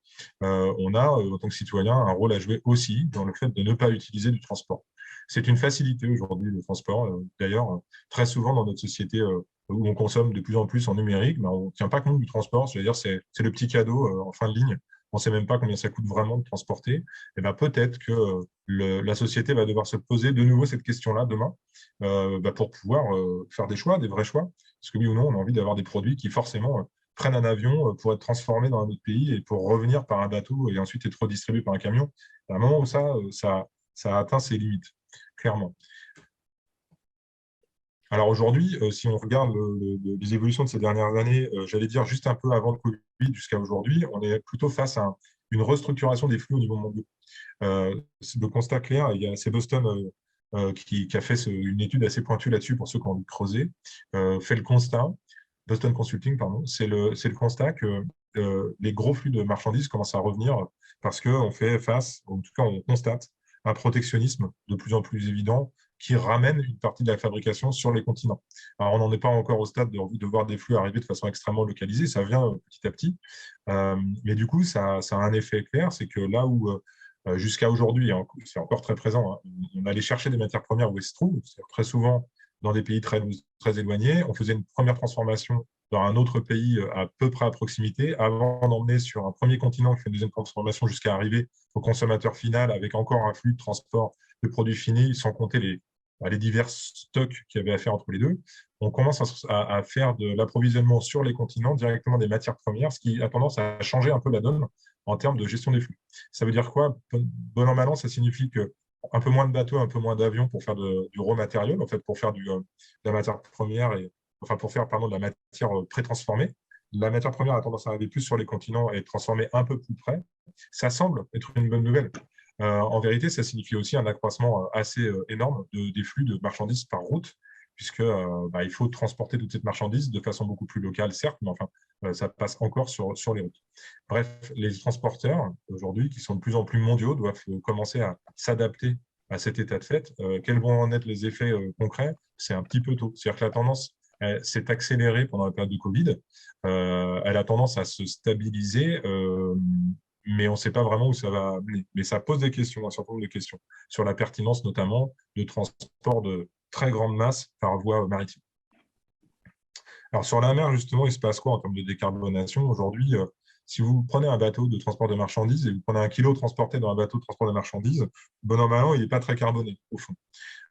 On a, en tant que citoyen, un rôle à jouer aussi dans le fait de ne pas utiliser du transport. C'est une facilité aujourd'hui, le transport. D'ailleurs, très souvent dans notre société où on consomme de plus en plus en numérique, on ne tient pas compte du transport. C'est-à-dire c'est le petit cadeau en fin de ligne. On ne sait même pas combien ça coûte vraiment de transporter. Et peut-être que la société va devoir se poser de nouveau cette question-là demain pour pouvoir faire des choix, des vrais choix. Parce que oui ou non, on a envie d'avoir des produits qui forcément prennent un avion pour être transformés dans un autre pays et pour revenir par un bateau et ensuite être redistribués par un camion. À un moment où ça a atteint ses limites, clairement. Alors aujourd'hui, si on regarde les évolutions de ces dernières années, j'allais dire juste un peu avant le Covid jusqu'à aujourd'hui, on est plutôt face à une restructuration des flux au niveau mondial. Le constat clair, c'est Boston qui a fait une étude assez pointue là-dessus pour ceux qui ont envie de creuser, fait le constat, Boston Consulting, pardon, c'est le constat que les gros flux de marchandises commencent à revenir parce qu'on fait face, en tout cas on constate, un protectionnisme de plus en plus évident qui ramènent une partie de la fabrication sur les continents. Alors, on n'en est pas encore au stade de voir des flux arriver de façon extrêmement localisée, ça vient petit à petit. Mais du coup, ça a un effet clair, c'est que là où jusqu'à aujourd'hui, c'est encore très présent, hein, on allait chercher des matières premières où elles se trouvent, très souvent dans des pays très éloignés, on faisait une première transformation dans un autre pays à peu près à proximité, avant d'emmener sur un premier continent qui fait une deuxième transformation jusqu'à arriver au consommateur final avec encore un flux de transport de produits finis, sans compter les divers stocks qu'il y avait à faire entre les deux. On commence à faire de l'approvisionnement sur les continents directement des matières premières, ce qui a tendance à changer un peu la donne en termes de gestion des flux. Ça veut dire quoi? Bon an, mal an, ça signifie que un peu moins de bateaux, un peu moins d'avions pour faire du raw material, en fait, pour faire de la matière première, pour faire de la matière pré-transformée. La matière première a tendance à arriver plus sur les continents et être transformée un peu plus près. Ça semble être une bonne nouvelle. En vérité, ça signifie aussi un accroissement assez énorme des flux de marchandises par route, puisque il faut transporter toute cette marchandise de façon beaucoup plus locale, certes, mais enfin, ça passe encore sur les routes. Bref, les transporteurs, aujourd'hui, qui sont de plus en plus mondiaux, doivent commencer à s'adapter à cet état de fait. Quels vont en être les effets concrets? C'est un petit peu tôt. C'est-à-dire que la tendance s'est accélérée pendant la période de Covid. Elle a tendance à se stabiliser, mais on ne sait pas vraiment où ça va mener. Mais ça pose des questions, un certain nombre de questions, sur la pertinence notamment de transport de très grande masse par voie maritime. Alors sur la mer, justement, il se passe quoi en termes de décarbonation? Aujourd'hui, si vous prenez un bateau de transport de marchandises et vous prenez 1 kilo transporté dans un bateau de transport de marchandises, bon an, mal an, il n'est pas très carboné, au fond.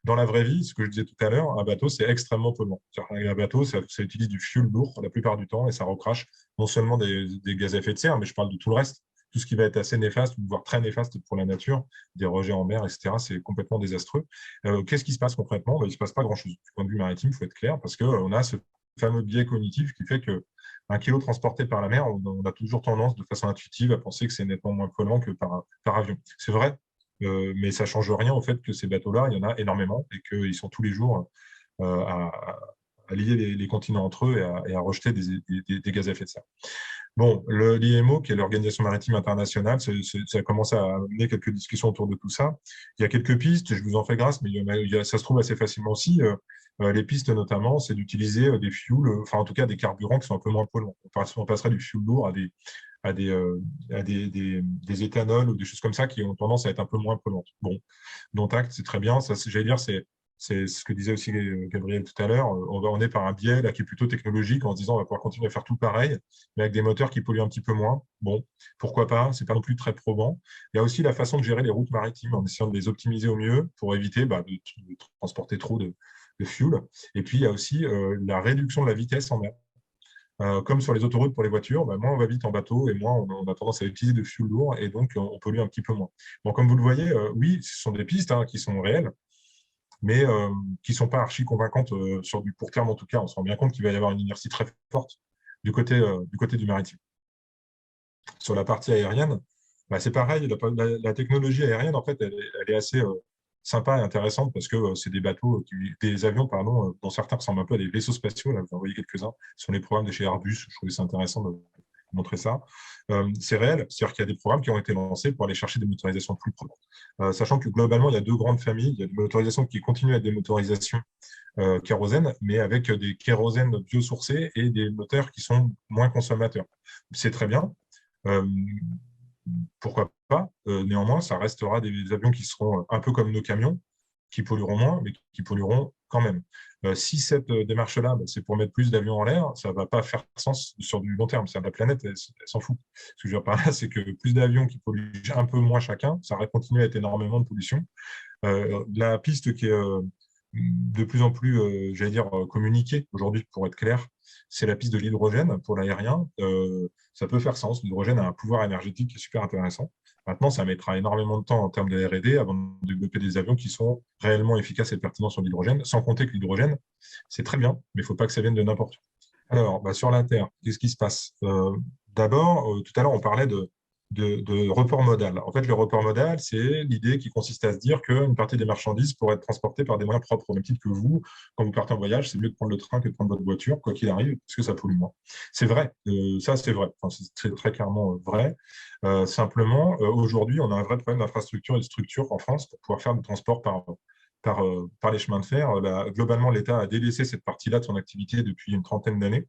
Dans la vraie vie, ce que je disais tout à l'heure, un bateau, c'est extrêmement polluant. Un bateau, ça utilise du fuel lourd la plupart du temps et ça recrache non seulement des gaz à effet de serre, mais je parle de tout le reste. Tout ce qui va être assez néfaste, voire très néfaste pour la nature, des rejets en mer, etc., c'est complètement désastreux. Qu'est-ce qui se passe concrètement? Il ne se passe pas grand-chose. Du point de vue maritime, il faut être clair, parce qu'on a ce fameux biais cognitif qui fait qu'un kilo transporté par la mer, on a toujours tendance, de façon intuitive, à penser que c'est nettement moins polluant que par avion. C'est vrai, mais ça ne change rien au fait que ces bateaux-là, il y en a énormément et qu'ils sont tous les jours à lier les continents entre eux et à rejeter des gaz à effet de serre. Bon, l'IMO, qui est l'Organisation maritime internationale, ça a commencé à mener quelques discussions autour de tout ça. Il y a quelques pistes, je vous en fais grâce, mais ça se trouve assez facilement aussi. Les pistes, notamment, c'est d'utiliser des fuels, enfin en tout cas des carburants qui sont un peu moins polluants. On passerait du fuel lourd à des éthanols ou des choses comme ça qui ont tendance à être un peu moins polluantes. Bon, dont acte, c'est très bien. Ça, j'allais dire, c'est ce que disait aussi Gabriel tout à l'heure. On est par un biais là, qui est plutôt technologique en se disant on va pouvoir continuer à faire tout pareil, mais avec des moteurs qui polluent un petit peu moins. Bon, pourquoi pas, c'est pas non plus très probant. Il y a aussi la façon de gérer les routes maritimes en essayant de les optimiser au mieux pour éviter de transporter trop de fuel. Et puis, il y a aussi la réduction de la vitesse en mer. Comme sur les autoroutes pour les voitures, moins on va vite en bateau et moins on a tendance à utiliser de fuel lourd et donc on pollue un petit peu moins. Bon, comme vous le voyez, oui, ce sont des pistes qui sont réelles, mais qui ne sont pas archi convaincantes sur du court terme en tout cas. On se rend bien compte qu'il va y avoir une inertie très forte du côté du maritime. Sur la partie aérienne, c'est pareil, la technologie aérienne, en fait, elle est assez sympa et intéressante parce que c'est des avions, dont certains ressemblent un peu à des vaisseaux spatiaux. Là, vous en voyez quelques-uns sur les programmes de chez Airbus. Je trouvais ça intéressant de montrer ça. C'est réel, c'est-à-dire qu'il y a des programmes qui ont été lancés pour aller chercher des motorisations plus propres. Sachant que globalement, il y a deux grandes familles. Il y a des motorisations qui continuent à être des motorisations kérosène, mais avec des kérosènes biosourcés et des moteurs qui sont moins consommateurs. C'est très bien. Pourquoi pas? Néanmoins, ça restera des avions qui seront un peu comme nos camions, qui pollueront moins, mais qui pollueront quand même. Si cette démarche-là, c'est pour mettre plus d'avions en l'air, ça ne va pas faire sens sur du long terme. La planète, elle s'en fout. Ce que je veux dire par là, c'est que plus d'avions qui polluent un peu moins chacun, ça va continuer à être énormément de pollution. La piste qui est de plus en plus, communiquée aujourd'hui, pour être clair, c'est la piste de l'hydrogène pour l'aérien. Ça peut faire sens. L'hydrogène a un pouvoir énergétique qui est super intéressant. Maintenant, ça mettra énormément de temps en termes de R&D avant de développer des avions qui sont réellement efficaces et pertinents sur l'hydrogène, sans compter que l'hydrogène, c'est très bien, mais il ne faut pas que ça vienne de n'importe où. Alors, sur la Terre, qu'est-ce qui se passe? D'abord, tout à l'heure, on parlait de report modal. En fait, le report modal, c'est l'idée qui consiste à se dire qu'une partie des marchandises pourrait être transportée par des moyens propres. Au même titre que vous, quand vous partez en voyage, c'est mieux de prendre le train que de prendre votre voiture, quoi qu'il arrive, parce que ça pollue moins. C'est vrai, ça c'est vrai, c'est très clairement vrai. Simplement, aujourd'hui, on a un vrai problème d'infrastructure et de structure en France pour pouvoir faire du transport par les chemins de fer. Globalement, l'État a délaissé cette partie-là de son activité depuis une trentaine d'années.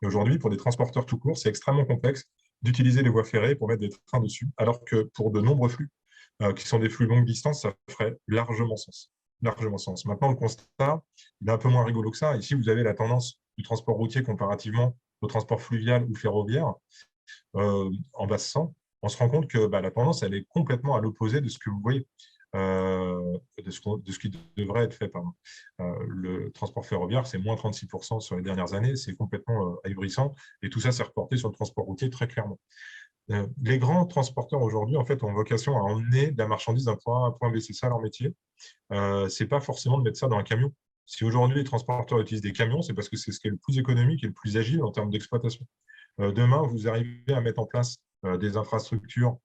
Et aujourd'hui, pour des transporteurs tout court, c'est extrêmement complexe d'utiliser les voies ferrées pour mettre des trains dessus, alors que pour de nombreux flux, qui sont des flux longue distance, ça ferait largement sens. Maintenant, le constat, il est un peu moins rigolo que ça. Ici, vous avez la tendance du transport routier comparativement au transport fluvial ou ferroviaire en basse-sang. On se rend compte que la tendance, elle est complètement à l'opposé de ce que vous voyez, de ce qui devrait être fait. Le transport ferroviaire, c'est moins 36% sur les dernières années, c'est complètement ahurissant. Et tout ça, c'est reporté sur le transport routier très clairement. Les grands transporteurs aujourd'hui, en fait, ont vocation à emmener de la marchandise d'un point A à un point B. C'est ça leur métier. Ce n'est pas forcément de mettre ça dans un camion. Si aujourd'hui les transporteurs utilisent des camions, c'est parce que c'est ce qui est le plus économique et le plus agile en termes d'exploitation. Demain, vous arrivez à mettre en place des infrastructures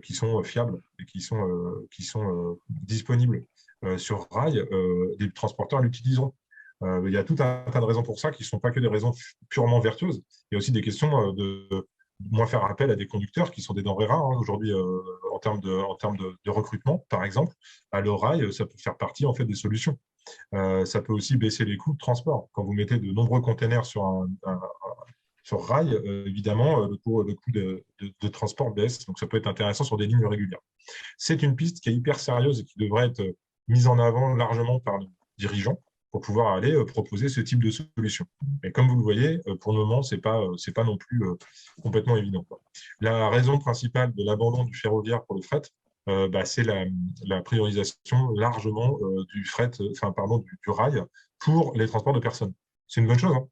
qui sont fiables et qui sont disponibles sur rail, les transporteurs l'utiliseront. Il y a tout un tas de raisons pour ça qui ne sont pas que des raisons purement vertueuses. Il y a aussi des questions de moins faire appel à des conducteurs qui sont des denrées rares aujourd'hui en termes de recrutement, par exemple. À le rail, ça peut faire partie en fait des solutions. Ça peut aussi baisser les coûts de transport. Quand vous mettez de nombreux containers sur rail, évidemment, le coût de transport baisse. Donc, ça peut être intéressant sur des lignes régulières. C'est une piste qui est hyper sérieuse et qui devrait être mise en avant largement par les dirigeants pour pouvoir aller proposer ce type de solution. Mais comme vous le voyez, pour le moment, ce n'est pas non plus complètement évident. La raison principale de l'abandon du ferroviaire pour le fret, c'est la priorisation largement du rail pour les transports de personnes. C'est une bonne chose, hein,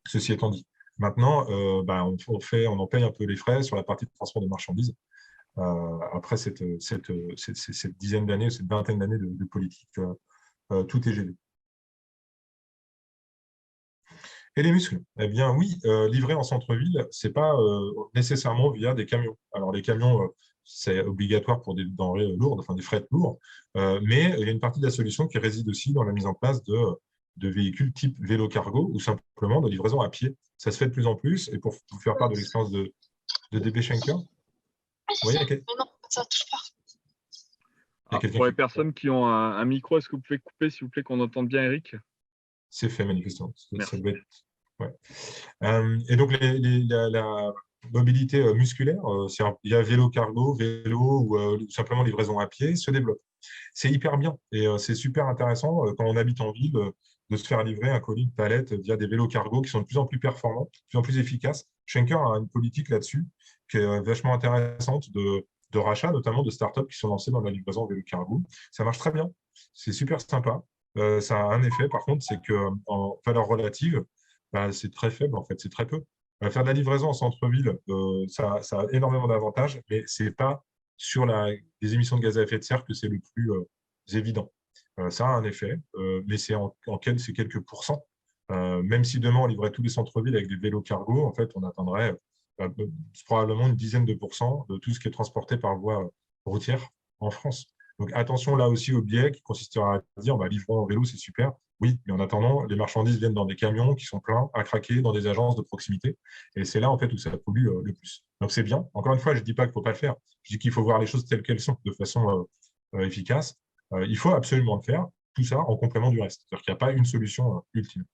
ceci étant dit. Maintenant, on en paye un peu les frais sur la partie de transport de marchandises. Après cette dizaine d'années, cette vingtaine d'années de politique, tout est géré. Et les muscles, eh bien oui, livrer en centre-ville, ce n'est pas nécessairement via des camions. Alors les camions, c'est obligatoire pour des denrées lourdes, enfin des fret lourds, mais il y a une partie de la solution qui réside aussi dans la mise en place de véhicules type vélo-cargo ou simplement de livraison à pied. Ça se fait de plus en plus, et pour vous faire part de l'expérience de DB Schenker, mais non, ça ne touche pas. Pour les personnes qui ont un micro, est-ce que vous pouvez couper, s'il vous plaît, qu'on entende bien Eric? C'est fait, manifestement. Ça doit être... ouais. Et donc, la mobilité musculaire, il y a vélo-cargo, vélo ou simplement livraison à pied, se développe. C'est hyper bien et c'est super intéressant quand on habite en ville de se faire livrer un colis, une palette via des vélos-cargo qui sont de plus en plus performants, de plus en plus efficaces. Schenker a une politique là-dessus qui est vachement intéressante de rachat, notamment de startups qui sont lancées dans la livraison vélo-cargo. Ça marche très bien, c'est super sympa. Ça a un effet, par contre, c'est qu'en valeur relative, c'est très faible, en fait, c'est très peu. Faire de la livraison en centre-ville, ça a énormément d'avantages, mais ce n'est pas sur les émissions de gaz à effet de serre que c'est le plus évident. Ça a un effet, mais c'est c'est quelques pourcents. Même si demain, on livrait tous les centres-villes avec des vélos cargo, en fait, on atteindrait probablement une dizaine de pourcents de tout ce qui est transporté par voie routière en France. Donc, attention là aussi au biais qui consistera à dire livrons en vélo, c'est super. Oui, mais en attendant, les marchandises viennent dans des camions qui sont pleins à craquer dans des agences de proximité. Et c'est là, en fait, où ça pollue le plus. Donc, c'est bien. Encore une fois, je ne dis pas qu'il ne faut pas le faire. Je dis qu'il faut voir les choses telles qu'elles sont, de façon efficace. Il faut absolument le faire, tout ça en complément du reste. C'est-à-dire qu'il n'y a pas une solution ultime.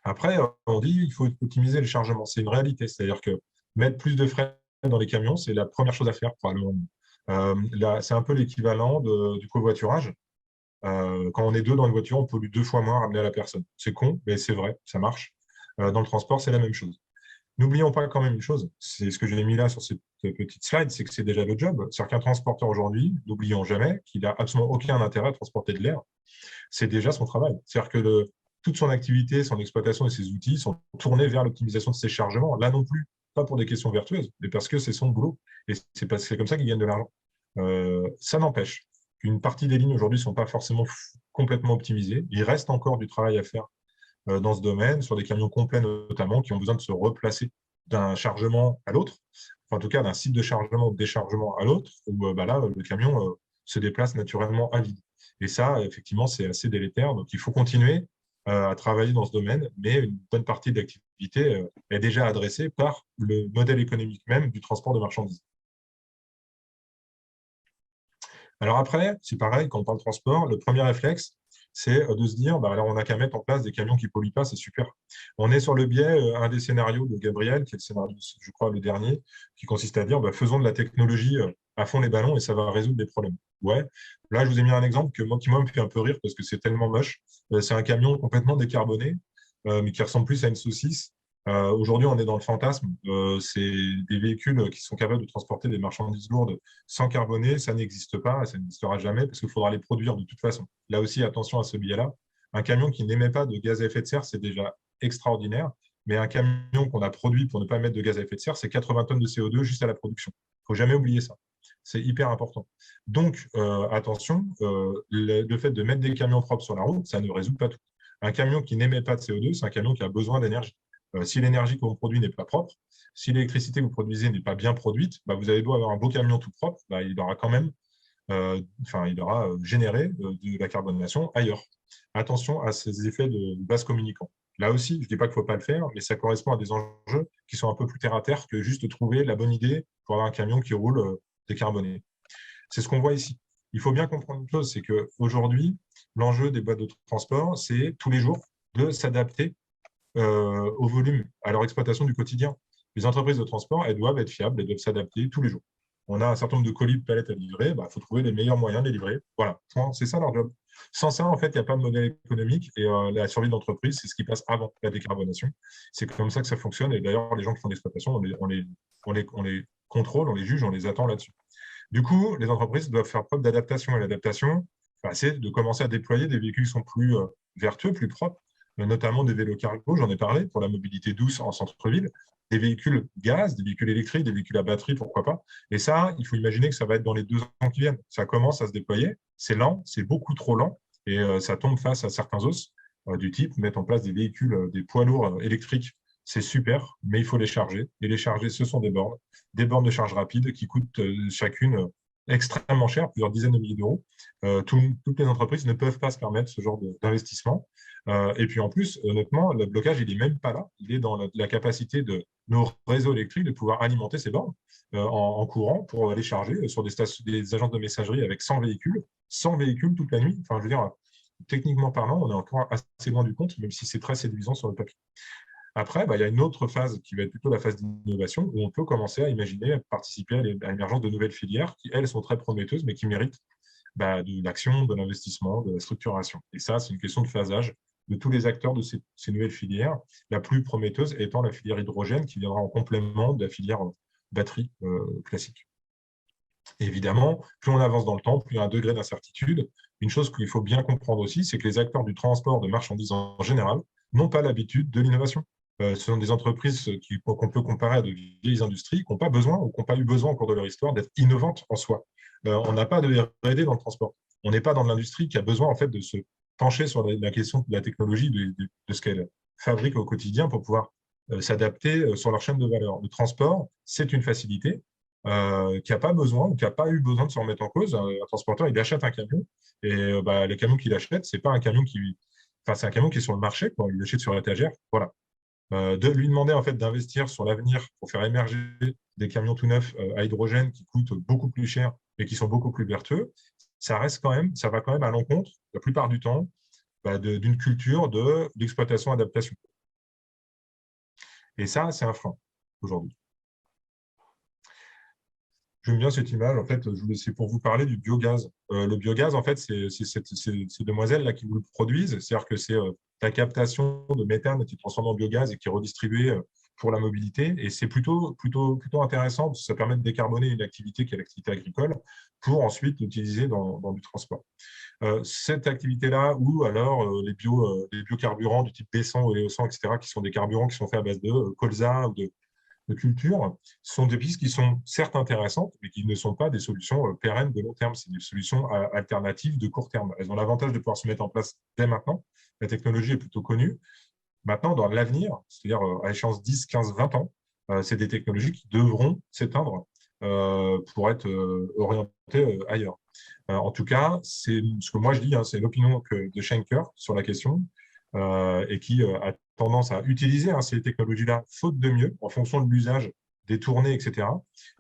Après, on dit qu'il faut optimiser le chargement. C'est une réalité. C'est-à-dire que mettre plus de frais dans les camions, c'est la première chose à faire probablement. C'est un peu l'équivalent du covoiturage. Quand on est deux dans une voiture, on pollue 2 fois moins ramener à la personne. C'est con, mais c'est vrai, ça marche. Dans le transport, c'est la même chose. N'oublions pas quand même une chose, c'est ce que j'ai mis là sur cette petite slide, c'est que c'est déjà le job. C'est-à-dire qu'un transporteur aujourd'hui, n'oublions jamais qu'il n'a absolument aucun intérêt à transporter de l'air. C'est déjà son travail. C'est-à-dire que toute son activité, son exploitation et ses outils sont tournés vers l'optimisation de ses chargements. Là non plus, pas pour des questions vertueuses, mais parce que c'est son boulot. Et c'est comme ça qu'il gagne de l'argent. Ça n'empêche qu'une partie des lignes aujourd'hui ne sont pas forcément complètement optimisées. Il reste encore du travail à faire dans ce domaine, sur des camions complets notamment, qui ont besoin de se replacer d'un chargement à l'autre, enfin, en tout cas d'un site de chargement ou de déchargement à l'autre, où là, le camion se déplace naturellement à vide. Et ça, effectivement, c'est assez délétère. Donc, il faut continuer à travailler dans ce domaine, mais une bonne partie de l'activité est déjà adressée par le modèle économique même du transport de marchandises. Alors après, c'est pareil, quand on parle de transport, le premier réflexe, c'est de se dire, alors on n'a qu'à mettre en place des camions qui ne polluent pas, c'est super. On est sur le biais, un des scénarios de Gabriel, qui est le scénario, je crois, le dernier, qui consiste à dire, faisons de la technologie à fond les ballons et ça va résoudre des problèmes. Ouais, là, je vous ai mis un exemple qui moi, me fait un peu rire parce que c'est tellement moche. C'est un camion complètement décarboné, mais qui ressemble plus à une saucisse. Aujourd'hui, on est dans le fantasme. C'est des véhicules qui sont capables de transporter des marchandises lourdes sans carboner. Ça n'existe pas, ça n'existera jamais parce qu'il faudra les produire de toute façon. Là aussi, attention à ce biais-là. Un camion qui n'émet pas de gaz à effet de serre, c'est déjà extraordinaire. Mais un camion qu'on a produit pour ne pas émettre de gaz à effet de serre, c'est 80 tonnes de CO2 juste à la production. Il ne faut jamais oublier ça. C'est hyper important. Donc, attention, le fait de mettre des camions propres sur la route, ça ne résout pas tout. Un camion qui n'émet pas de CO2, c'est un camion qui a besoin d'énergie. Si l'énergie que vous produisez n'est pas propre, si l'électricité que vous produisez n'est pas bien produite, vous avez beau avoir un beau camion tout propre, il aura quand même généré de la carbonation ailleurs. Attention à ces effets de base communicant. Là aussi, je ne dis pas qu'il ne faut pas le faire, mais ça correspond à des enjeux qui sont un peu plus terre à terre que juste trouver la bonne idée pour avoir un camion qui roule décarboné. C'est ce qu'on voit ici. Il faut bien comprendre une chose, c'est qu'aujourd'hui, l'enjeu des boîtes de transport, c'est tous les jours de s'adapter au volume, à leur exploitation du quotidien. Les entreprises de transport, elles doivent être fiables, elles doivent s'adapter tous les jours. On a un certain nombre de colis de palettes à livrer, il faut trouver les meilleurs moyens de les livrer. Voilà, c'est ça leur job. Sans ça, en fait, il n'y a pas de modèle économique et la survie d'entreprise, c'est ce qui passe avant la décarbonation. C'est comme ça que ça fonctionne et d'ailleurs, les gens qui font l'exploitation, on les contrôle, on les juge, on les attend là-dessus. Du coup, les entreprises doivent faire preuve d'adaptation et l'adaptation, c'est de commencer à déployer des véhicules qui sont plus vertueux, plus propres, notamment des vélos cargo, j'en ai parlé, pour la mobilité douce en centre-ville, des véhicules gaz, des véhicules électriques, des véhicules à batterie, pourquoi pas. Et ça, il faut imaginer que ça va être dans les 2 ans qui viennent. Ça commence à se déployer, c'est lent, c'est beaucoup trop lent, et ça tombe face à certains os du type mettre en place des véhicules, des poids lourds électriques, c'est super, mais il faut les charger. Et les charger, ce sont des bornes de charge rapide qui coûtent chacune extrêmement cher, plusieurs dizaines de milliers d'euros. Toutes les entreprises ne peuvent pas se permettre ce genre d'investissement. Et puis en plus, honnêtement, le blocage, il n'est même pas là. Il est dans la capacité de nos réseaux électriques de pouvoir alimenter ces bornes en courant pour les charger sur des agences de messagerie avec 100 véhicules toute la nuit. Enfin, je veux dire, techniquement parlant, on est encore assez loin du compte, même si c'est très séduisant sur le papier. Après, il y a une autre phase qui va être plutôt la phase d'innovation où on peut commencer à imaginer participer à l'émergence de nouvelles filières qui, elles, sont très prometteuses, mais qui méritent de l'action, de l'investissement, de la structuration. Et ça, c'est une question de phasage de tous les acteurs de ces nouvelles filières, la plus prometteuse étant la filière hydrogène qui viendra en complément de la filière batterie classique. Et évidemment, plus on avance dans le temps, plus il y a un degré d'incertitude. Une chose qu'il faut bien comprendre aussi, c'est que les acteurs du transport de marchandises en général n'ont pas l'habitude de l'innovation. Ce sont des entreprises qu'on peut comparer à de vieilles industries qui n'ont pas besoin ou qui n'ont pas eu besoin au cours de leur histoire d'être innovantes en soi. On n'a pas de R&D dans le transport. On n'est pas dans l'industrie qui a besoin en fait de se pencher sur la question de la technologie, de ce qu'elle fabrique au quotidien pour pouvoir s'adapter sur leur chaîne de valeur. Le transport, c'est une facilité qui n'a pas besoin ou qui n'a pas eu besoin de se remettre en cause. Un transporteur, il achète un camion et les camions qu'il achète, c'est pas un camion c'est un camion qui est sur le marché, quoi. Il l'achète sur l'étagère. Voilà. De lui demander en fait d'investir sur l'avenir pour faire émerger des camions tout neufs à hydrogène qui coûtent beaucoup plus cher et qui sont beaucoup plus vertueux, ça va quand même à l'encontre, la plupart du temps, d'une culture d'exploitation-adaptation. Et ça, c'est un frein aujourd'hui. J'aime bien cette image, en fait, c'est pour vous parler du biogaz. Le biogaz, en fait, c'est ces demoiselles-là qui vous le produisent, c'est-à-dire que c'est la captation de méthane qui est transformée en biogaz et qui est redistribuée pour la mobilité. Et c'est plutôt intéressant, parce que ça permet de décarboner une activité qui est l'activité agricole pour ensuite l'utiliser dans du transport. Cette activité-là, ou alors les biocarburants du type B100 ou Léo100, etc., qui sont des carburants qui sont faits à base de colza ou de culture, sont des pistes qui sont certes intéressantes, mais qui ne sont pas des solutions pérennes de long terme. C'est des solutions alternatives de court terme. Elles ont l'avantage de pouvoir se mettre en place dès maintenant. La technologie est plutôt connue. Maintenant, dans l'avenir, c'est-à-dire à échéance 10, 15, 20 ans, c'est des technologies qui devront s'éteindre pour être orientées ailleurs. En tout cas, c'est ce que moi je dis, c'est l'opinion de Schenker sur la question et qui a tendance à utiliser ces technologies-là faute de mieux, en fonction de l'usage des tournées, etc.,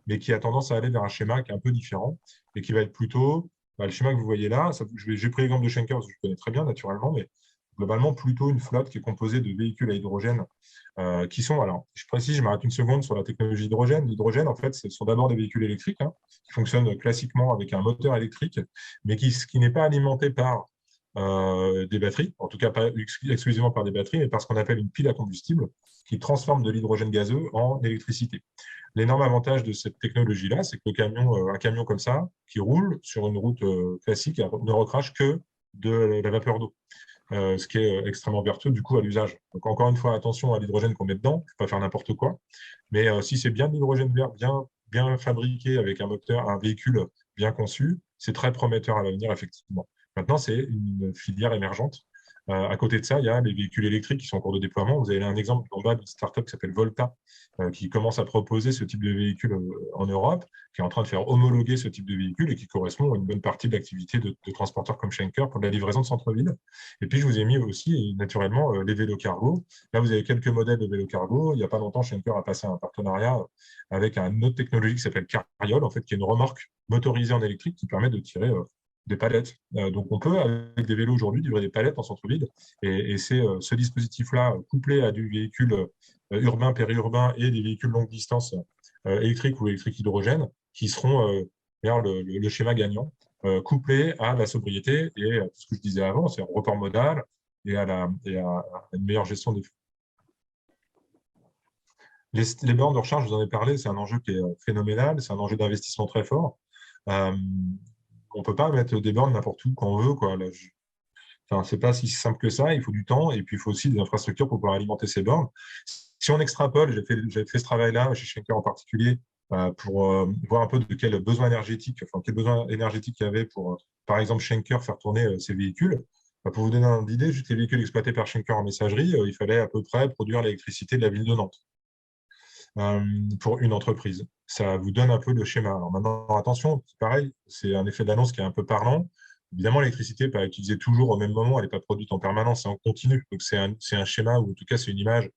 mais qui a tendance à aller vers un schéma qui est un peu différent et qui va être plutôt le schéma que vous voyez là, j'ai pris l'exemple de Schenker parce que je connais très bien naturellement, mais globalement plutôt une flotte qui est composée de véhicules à hydrogène qui sont, alors je précise, je m'arrête une seconde sur la technologie hydrogène. L'hydrogène, en fait, ce sont d'abord des véhicules électriques qui fonctionnent classiquement avec un moteur électrique, mais qui n'est pas alimenté par des batteries, en tout cas pas exclusivement par des batteries, mais par ce qu'on appelle une pile à combustible qui transforme de l'hydrogène gazeux en électricité. L'énorme avantage de cette technologie-là, c'est que un camion comme ça, qui roule sur une route classique, ne recrache que de la vapeur d'eau. Ce qui est extrêmement vertueux du coup à l'usage. Donc encore une fois, attention à l'hydrogène qu'on met dedans, il ne faut pas faire n'importe quoi. Mais si c'est bien de l'hydrogène vert, bien fabriqué avec un moteur, un véhicule bien conçu, c'est très prometteur à l'avenir, effectivement. Maintenant, c'est une filière émergente. À côté de ça, il y a les véhicules électriques qui sont en cours de déploiement. Vous avez un exemple en bas d'une startup qui s'appelle Volta, qui commence à proposer ce type de véhicule en Europe, qui est en train de faire homologuer ce type de véhicule et qui correspond à une bonne partie de l'activité de transporteurs comme Schenker pour de la livraison de centre-ville. Et puis, je vous ai mis aussi, naturellement, les vélos cargo. Là, vous avez quelques modèles de vélos cargo. Il n'y a pas longtemps, Schenker a passé un partenariat avec une autre technologie qui s'appelle Carriole, en fait, qui est une remorque motorisée en électrique qui permet de tirer des palettes. Donc, on peut, avec des vélos aujourd'hui, livrer des palettes en centre-ville. Et c'est ce dispositif-là, couplé à du véhicule urbain, périurbain et des véhicules longue distance électriques ou électriques hydrogène, qui seront vers le schéma gagnant, couplé à la sobriété et à tout ce que je disais avant, c'est un report modal et à une meilleure gestion des flux. Les bornes de recharge, je vous en ai parlé, c'est un enjeu qui est phénoménal, c'est un enjeu d'investissement très fort. On ne peut pas mettre des bornes n'importe où quand on veut, quoi. Enfin, ce n'est pas si simple que ça, il faut du temps et puis il faut aussi des infrastructures pour pouvoir alimenter ces bornes. Si on extrapole, j'ai fait ce travail-là, chez Schenker en particulier, pour voir un peu de quel besoin énergétique il y avait pour, par exemple, Schenker faire tourner ses véhicules. Pour vous donner une idée, juste les véhicules exploités par Schenker en messagerie, il fallait à peu près produire l'électricité de la ville de Nantes pour une entreprise. Ça vous donne un peu le schéma. Alors maintenant, attention, c'est pareil, c'est un effet d'annonce qui est un peu parlant. Évidemment, l'électricité n'est pas utilisée toujours au même moment, elle n'est pas produite en permanence, c'est en continu. Donc, c'est un schéma, ou en tout cas, c'est une image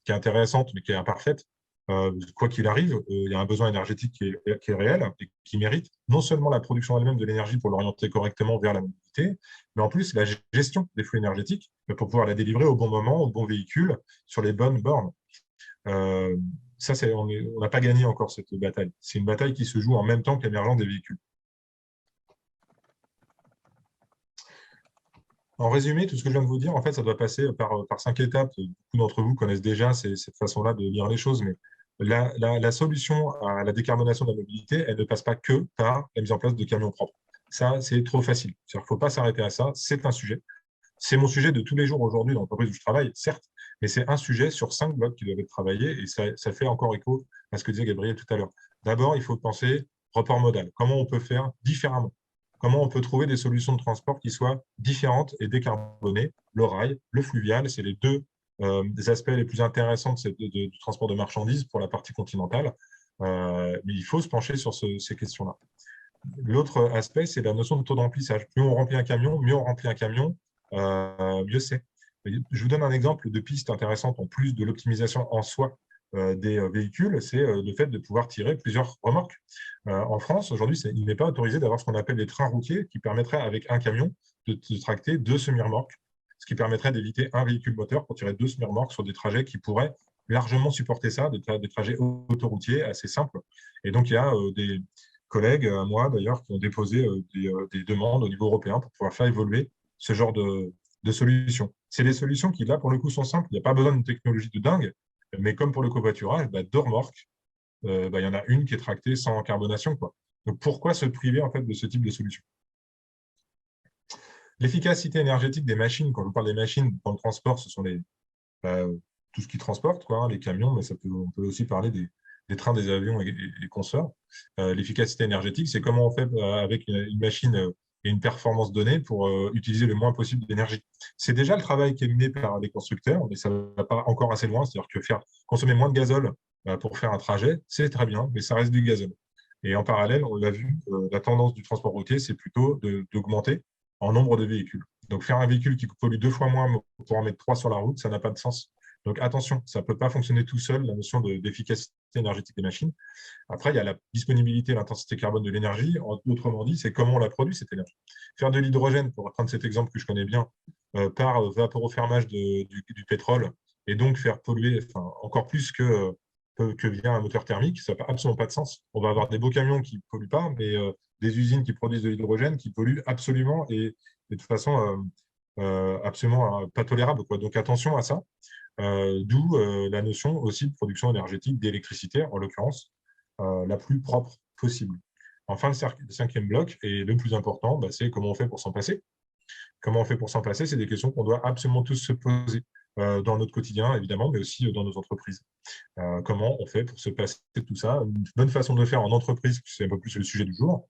qui est intéressante, mais qui est imparfaite. Quoi qu'il arrive, il y a un besoin énergétique qui est réel et qui mérite non seulement la production elle-même de l'énergie pour l'orienter correctement vers la mobilité, mais en plus la gestion des flux énergétiques pour pouvoir la délivrer au bon moment, au bon véhicule, sur les bonnes bornes. Ça, on n'a pas gagné encore cette bataille. C'est une bataille qui se joue en même temps que l'émergence des véhicules. En résumé, tout ce que je viens de vous dire, en fait, ça doit passer par 5 étapes. Beaucoup d'entre vous connaissent déjà cette façon-là de lire les choses, mais la solution à la décarbonation de la mobilité, elle ne passe pas que par la mise en place de camions propres. Ça, c'est trop facile. Il ne faut pas s'arrêter à ça. C'est un sujet. C'est mon sujet de tous les jours aujourd'hui dans l'entreprise où je travaille, certes, mais c'est un sujet sur 5 blocs qui doivent être travaillés et ça fait encore écho à ce que disait Gabriel tout à l'heure. D'abord, il faut penser report modal. Comment on peut faire différemment? Comment on peut trouver des solutions de transport qui soient différentes et décarbonées? Le rail, le fluvial, c'est les deux des aspects les plus intéressants du transport de marchandises pour la partie continentale. Mais il faut se pencher sur ces questions-là. L'autre aspect, c'est la notion de taux de remplissage. Plus on remplit un camion, mieux on remplit un camion, mieux c'est. Je vous donne un exemple de piste intéressante en plus de l'optimisation en soi des véhicules, c'est le fait de pouvoir tirer plusieurs remorques. En France, aujourd'hui, il n'est pas autorisé d'avoir ce qu'on appelle des trains routiers qui permettraient, avec un camion, de tracter 2 semi-remorques, ce qui permettrait d'éviter un véhicule moteur pour tirer 2 semi-remorques sur des trajets qui pourraient largement supporter ça, des trajets autoroutiers assez simples. Et donc, il y a des collègues, à moi d'ailleurs, qui ont déposé des demandes au niveau européen pour pouvoir faire évoluer ce genre de solutions. C'est des solutions qui, là, pour le coup, sont simples. Il n'y a pas besoin d'une technologie de dingue, mais comme pour le covoiturage, 2 remorques, il y en a une qui est tractée sans carbonation, quoi. Donc, pourquoi se priver en fait, de ce type de solution? L'efficacité énergétique des machines, quand je vous parle des machines dans le transport, ce sont tout ce qui transporte, quoi, les camions, mais on peut aussi parler des trains, des avions et consorts. L'efficacité énergétique, c'est comment on fait avec une machine et une performance donnée pour utiliser le moins possible d'énergie. C'est déjà le travail qui est mené par les constructeurs, mais ça ne va pas encore assez loin. C'est-à-dire que faire consommer moins de gazole pour faire un trajet, c'est très bien, mais ça reste du gazole. Et en parallèle, on l'a vu, la tendance du transport routier, c'est plutôt d'augmenter en nombre de véhicules. Donc, faire un véhicule qui pollue 2 fois moins pour en mettre 3 sur la route, ça n'a pas de sens. Donc attention, ça ne peut pas fonctionner tout seul, la notion d'efficacité énergétique des machines. Après, il y a la disponibilité et l'intensité carbone de l'énergie. Autrement dit, c'est comment on la produit, cette énergie. Faire de l'hydrogène, pour prendre cet exemple que je connais bien, par vaporofermage du pétrole, et donc faire polluer encore plus que via un moteur thermique, ça n'a absolument pas de sens. On va avoir des beaux camions qui ne polluent pas, mais des usines qui produisent de l'hydrogène qui polluent absolument et de façon absolument pas tolérable, quoi. Donc attention à ça. D'où la notion aussi de production énergétique d'électricité, en l'occurrence, la plus propre possible. Enfin, le cinquième bloc, et le plus important, c'est comment on fait pour s'en passer. Comment on fait pour s'en passer? C'est des questions qu'on doit absolument tous se poser dans notre quotidien, évidemment, mais aussi dans nos entreprises. Comment on fait pour se passer de tout ça? Une bonne façon de le faire en entreprise, c'est un peu plus le sujet du jour,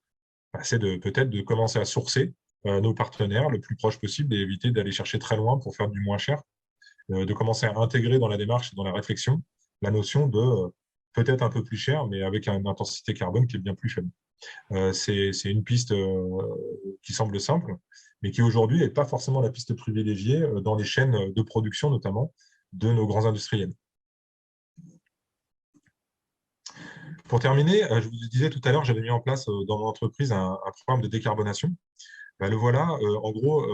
c'est peut-être de commencer à sourcer nos partenaires le plus proche possible et éviter d'aller chercher très loin pour faire du moins cher, de commencer à intégrer dans la démarche et dans la réflexion la notion de peut-être un peu plus cher, mais avec une intensité carbone qui est bien plus faible. C'est une piste qui semble simple, mais qui aujourd'hui n'est pas forcément la piste privilégiée dans les chaînes de production, notamment de nos grands industriels. Pour terminer, je vous disais tout à l'heure, j'avais mis en place dans mon entreprise un programme de décarbonation. Le voilà, en gros,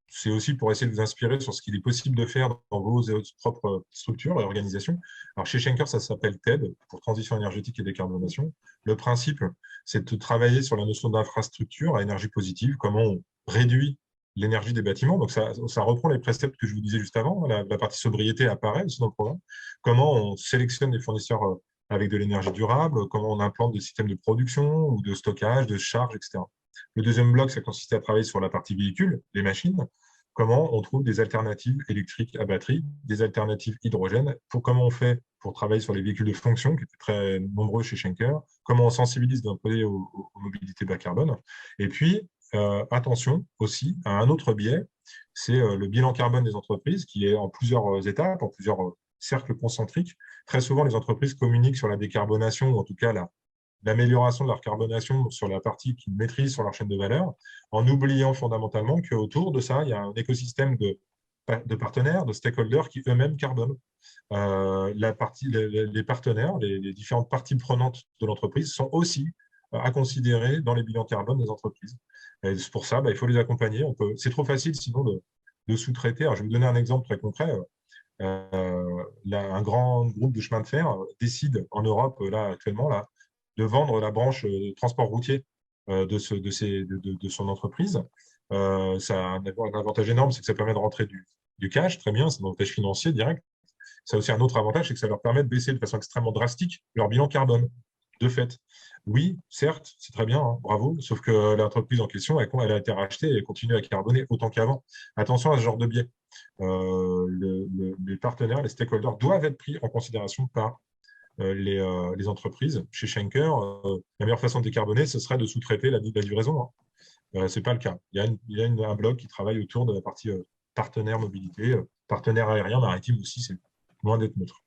c'est aussi pour essayer de vous inspirer sur ce qu'il est possible de faire dans vos propres structures et organisations. Alors, chez Schenker, ça s'appelle TED, pour Transition énergétique et décarbonation. Le principe, c'est de travailler sur la notion d'infrastructure à énergie positive, comment on réduit l'énergie des bâtiments. Donc, ça reprend les préceptes que je vous disais juste avant. La partie sobriété apparaît aussi dans le programme. Comment on sélectionne des fournisseurs avec de l'énergie durable, comment on implante des systèmes de production ou de stockage, de charge, etc. Le deuxième bloc, ça consistait à travailler sur la partie véhicule, les machines, comment on trouve des alternatives électriques à batterie, des alternatives hydrogène, comment on fait pour travailler sur les véhicules de fonction, qui étaient très nombreux chez Schenker, comment on sensibilise les employés aux mobilités bas carbone. Et puis, attention aussi à un autre biais, c'est le bilan carbone des entreprises, qui est en plusieurs étapes, en plusieurs cercles concentriques. Très souvent, les entreprises communiquent sur la décarbonation, ou en tout cas l'amélioration de leur carbonation sur la partie qu'ils maîtrisent sur leur chaîne de valeur, en oubliant fondamentalement qu'autour de ça, il y a un écosystème de partenaires, de stakeholders qui eux-mêmes carbonent. Les partenaires, les différentes parties prenantes de l'entreprise sont aussi à considérer dans les bilans carbone des entreprises. Et pour ça, il faut les accompagner. C'est trop facile sinon de sous-traiter. Alors, je vais vous donner un exemple très concret. Un grand groupe de chemin de fer décide en Europe, actuellement, de vendre la branche transport routier de son entreprise. Ça a un avantage énorme, c'est que ça permet de rentrer du cash, très bien, c'est un avantage financier direct. Ça a aussi un autre avantage, c'est que ça leur permet de baisser de façon extrêmement drastique leur bilan carbone, de fait. Oui, certes, c'est très bien, hein, bravo, sauf que l'entreprise en question, elle a été rachetée et continue à carboner autant qu'avant. Attention à ce genre de biais. Les partenaires, les stakeholders doivent être pris en considération par les entreprises. Chez Schenker, la meilleure façon de décarboner, ce serait de sous-traiter la livraison. Hein. Ce n'est pas le cas. Il y a un bloc qui travaille autour de la partie partenaire mobilité, partenaire aérien, maritime aussi, c'est loin d'être neutre.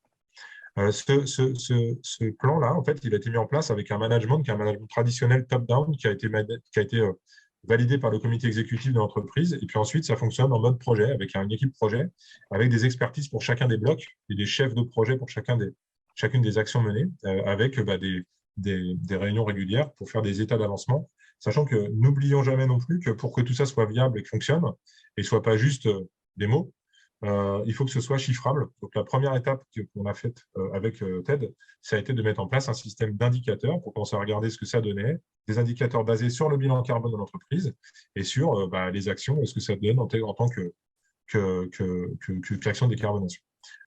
Ce plan-là, en fait, il a été mis en place avec un management qui est un management traditionnel top-down qui a été validé par le comité exécutif de l'entreprise. Et puis ensuite, ça fonctionne en mode projet, avec une équipe projet, avec des expertises pour chacun des blocs et des chefs de projet pour chacune des actions menées, avec des réunions régulières pour faire des états d'avancement, sachant que n'oublions jamais non plus que pour que tout ça soit viable et que fonctionne, et ne soit pas juste des mots, il faut que ce soit chiffrable. Donc, la première étape qu'on a faite avec TED, ça a été de mettre en place un système d'indicateurs pour commencer à regarder ce que ça donnait, des indicateurs basés sur le bilan carbone de l'entreprise et sur les actions et ce que ça donne en tant qu'action de décarbonation.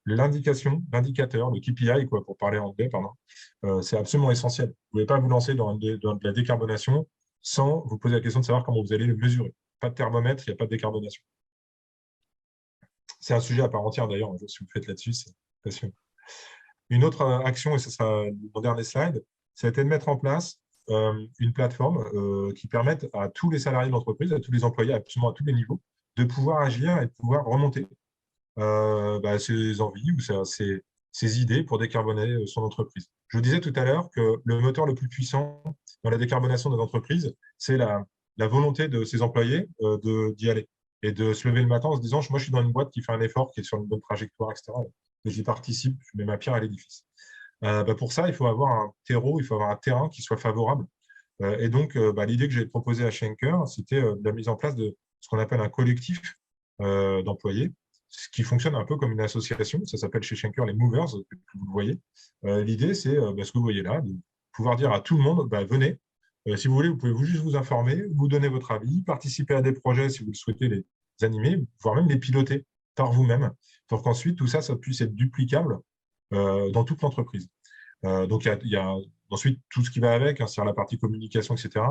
L'indicateur, le KPI, pour parler anglais, c'est absolument essentiel. Vous ne pouvez pas vous lancer dans de la décarbonation sans vous poser la question de savoir comment vous allez le mesurer. Pas de thermomètre, il n'y a pas de décarbonation. C'est un sujet à part entière d'ailleurs, si vous faites là-dessus, c'est passionnant. Une autre action, et ce sera mon dernier slide, ça a été de mettre en place une plateforme qui permette à tous les salariés de l'entreprise, à tous les employés, absolument à tous les niveaux, de pouvoir agir et de pouvoir remonter ses envies ou ses idées pour décarboner son entreprise. Je vous disais tout à l'heure que le moteur le plus puissant dans la décarbonation de l'entreprise, c'est la volonté de ses employés d'y aller et de se lever le matin en se disant « moi, je suis dans une boîte qui fait un effort, qui est sur une bonne trajectoire, etc. » que j'y participe, je mets ma pierre à l'édifice. Pour ça, il faut avoir un terreau, il faut avoir un terrain qui soit favorable. Et donc, l'idée que j'ai proposée à Schenker, c'était la mise en place de ce qu'on appelle un collectif d'employés, ce qui fonctionne un peu comme une association. Ça s'appelle chez Schenker les Movers, que vous le voyez. L'idée, c'est ce que vous voyez là, de pouvoir dire à tout le monde, venez. Si vous voulez, vous pouvez juste vous informer, vous donner votre avis, participer à des projets si vous le souhaitez, les animer, voire même les piloter par vous-même, pour qu'ensuite, tout ça, ça puisse être duplicable dans toute l'entreprise. Donc, il y a ensuite tout ce qui va avec, c'est-à-dire la partie communication, etc.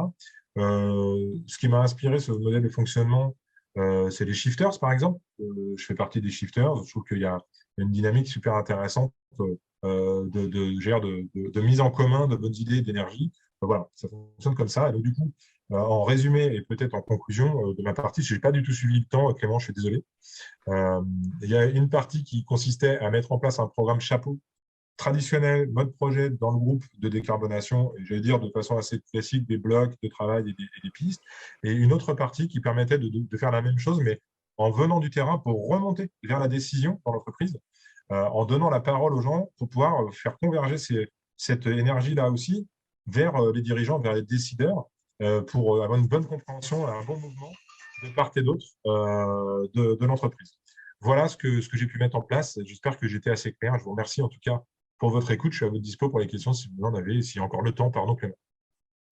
Ce qui m'a inspiré ce modèle de fonctionnement, c'est les shifters, par exemple. Je fais partie des shifters. Je trouve qu'il y a une dynamique super intéressante de mise en commun de bonnes idées et d'énergie. Voilà, ça fonctionne comme ça. Et donc, du coup, en résumé et peut-être en conclusion de ma partie, je n'ai pas du tout suivi le temps, Clément, je suis désolé. Il y a une partie qui consistait à mettre en place un programme chapeau traditionnel, mode projet dans le groupe de décarbonation, et j'allais dire de façon assez classique, des blocs de travail et des pistes, et une autre partie qui permettait de faire la même chose, mais en venant du terrain pour remonter vers la décision dans l'entreprise, en donnant la parole aux gens pour pouvoir faire converger cette énergie-là aussi vers les dirigeants, vers les décideurs, pour avoir une bonne compréhension, un bon mouvement de part et d'autre de l'entreprise. Voilà ce que j'ai pu mettre en place. J'espère que j'étais assez clair. Je vous remercie en tout cas pour votre écoute. Je suis à votre dispo pour les questions si vous en avez, s'il y a encore le temps. Pardon, Clément.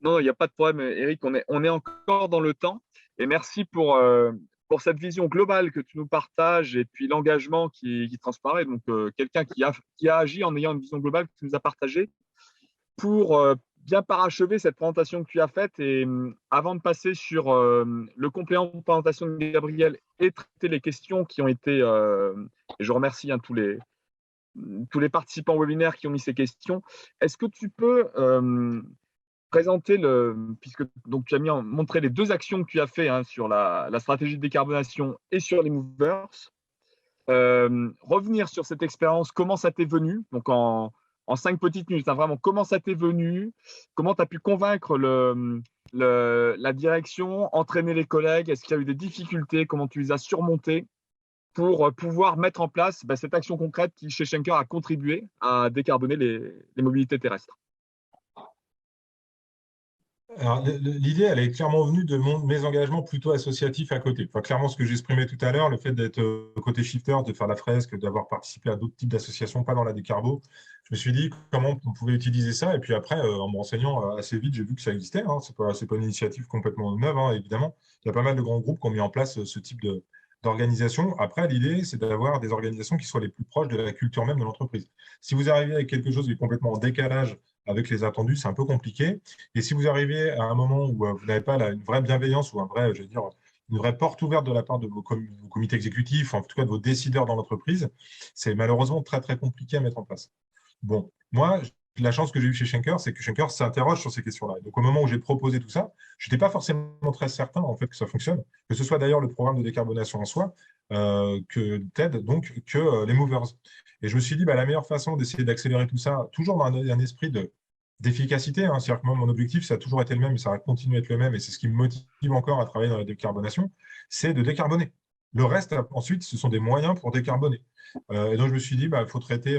Non, il n'y a pas de problème, Eric. On est encore dans le temps. Et merci pour cette vision globale que tu nous partages et puis l'engagement qui transparaît. Donc, quelqu'un qui a agi en ayant une vision globale que tu nous as partagée pour bien parachever cette présentation que tu as faite. Et avant de passer sur le complément de présentation de Gabriel et traiter les questions qui ont été, et je remercie tous les participants au webinaire qui ont mis ces questions, est-ce que tu peux présenter puisque donc, tu as montré les deux actions que tu as fait sur la stratégie de décarbonation et sur les movers, revenir sur cette expérience, comment ça t'est venu, donc en 5 petites minutes, vraiment, comment ça t'est venu, comment tu as pu convaincre la direction, entraîner les collègues, est-ce qu'il y a eu des difficultés, comment tu les as surmontées pour pouvoir mettre en place cette action concrète qui, chez Schenker, a contribué à décarboner les mobilités terrestres. L'idée, elle est clairement venue de mes engagements plutôt associatifs à côté. Enfin, clairement, ce que j'exprimais tout à l'heure, le fait d'être côté shifter, de faire la fresque, d'avoir participé à d'autres types d'associations, pas dans la décarbo, je me suis dit comment on pouvait utiliser ça. Et puis après, en me renseignant assez vite, j'ai vu que ça existait. Ce n'est pas une initiative complètement neuve, évidemment. Il y a pas mal de grands groupes qui ont mis en place ce type d'organisation. Après, l'idée, c'est d'avoir des organisations qui soient les plus proches de la culture même de l'entreprise. Si vous arrivez avec quelque chose qui est complètement en décalage avec les attendus, c'est un peu compliqué. Et si vous arrivez à un moment où vous n'avez pas une vraie bienveillance ou une vraie porte ouverte de la part de vos comités exécutifs, en tout cas de vos décideurs dans l'entreprise, c'est malheureusement très, très compliqué à mettre en place. Bon, moi, la chance que j'ai eue chez Schenker, c'est que Schenker s'interroge sur ces questions-là. Donc, au moment où j'ai proposé tout ça, je n'étais pas forcément très certain en fait, que ça fonctionne, que ce soit d'ailleurs le programme de décarbonation en soi, que TED, donc, que les movers. Et je me suis dit, la meilleure façon d'essayer d'accélérer tout ça, toujours dans un esprit d'efficacité, c'est-à-dire que moi, mon objectif, ça a toujours été le même, et ça va continuer à être le même, et c'est ce qui me motive encore à travailler dans la décarbonation, c'est de décarboner. Le reste, ensuite, ce sont des moyens pour décarboner. Et donc, je me suis dit, il faut traiter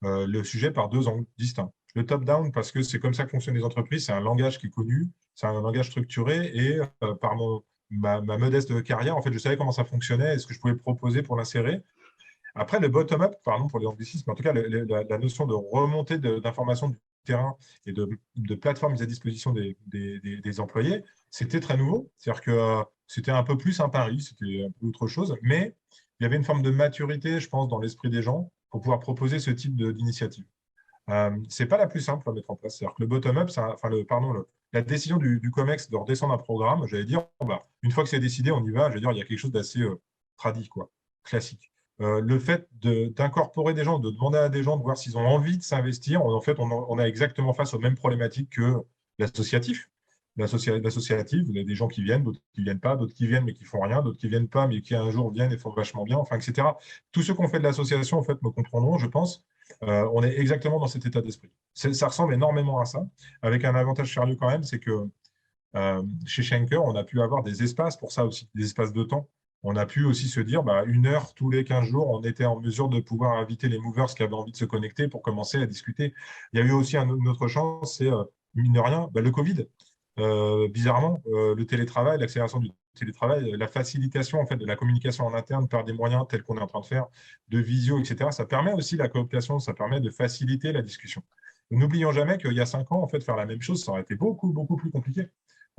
le sujet par deux angles distincts. Le top-down, parce que c'est comme ça que fonctionnent les entreprises, c'est un langage qui est connu, c'est un langage structuré, et par ma modeste carrière, en fait, je savais comment ça fonctionnait et ce que je pouvais proposer pour l'insérer. Après, le bottom-up, pardon pour les anglicismes, en tout cas, la notion de remontée d'informations du terrain et de plateformes mises à disposition des employés, c'était très nouveau. C'est-à-dire que c'était un peu plus un pari, c'était un peu autre chose, mais il y avait une forme de maturité, je pense, dans l'esprit des gens pour pouvoir proposer ce type d'initiative. Ce n'est pas la plus simple à mettre en place. C'est-à-dire que le bottom-up, la décision du COMEX de redescendre un programme, j'allais dire, une fois que c'est décidé, on y va. Je veux dire, il y a quelque chose d'assez tradit, classique. Le fait d'incorporer des gens, de demander à des gens de voir s'ils ont envie de s'investir, en fait, on est exactement face aux mêmes problématiques que l'associatif. L'associatif, vous avez des gens qui viennent, d'autres qui ne viennent pas, d'autres qui viennent mais qui ne font rien, d'autres qui ne viennent pas mais qui un jour viennent et font vachement bien, enfin, etc. Tous ceux qui ont fait de l'association, en fait, me comprendront, je pense. On est exactement dans cet état d'esprit. Ça ressemble énormément à ça, avec un avantage sérieux quand même, c'est que chez Schenker, on a pu avoir des espaces pour ça aussi, des espaces de temps. on a pu aussi se dire, 1 heure tous les 15 jours, on était en mesure de pouvoir inviter les movers qui avaient envie de se connecter pour commencer à discuter. Il y a eu aussi une autre chance, c'est, mine de rien, le Covid. Bizarrement, le télétravail, l'accélération du télétravail, la facilitation en fait, de la communication en interne par des moyens tels qu'on est en train de faire, de visio, etc., ça permet aussi la cooptation, ça permet de faciliter la discussion. N'oublions jamais qu'il y a 5 ans, en fait, faire la même chose, ça aurait été beaucoup, beaucoup plus compliqué.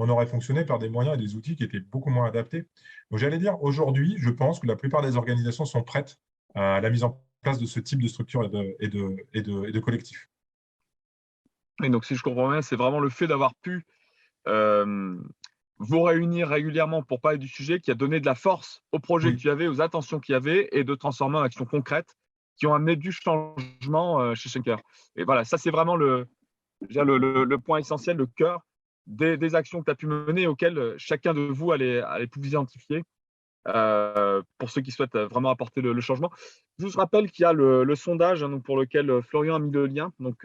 On aurait fonctionné par des moyens et des outils qui étaient beaucoup moins adaptés. Donc, j'allais dire, aujourd'hui, je pense que la plupart des organisations sont prêtes à la mise en place de ce type de structure et de collectif. Et donc, si je comprends bien, c'est vraiment le fait d'avoir pu vous réunir régulièrement pour parler du sujet qui a donné de la force au projet que tu avais, aux intentions qu'il y avait, et de transformer en actions concrètes qui ont amené du changement chez Schenker. Et voilà, ça c'est vraiment le point essentiel, le cœur des actions que tu as pu mener, auxquelles chacun de vous allez vous identifier pour ceux qui souhaitent vraiment apporter le changement. Je vous rappelle qu'il y a le sondage donc, pour lequel Florian a mis le lien. Donc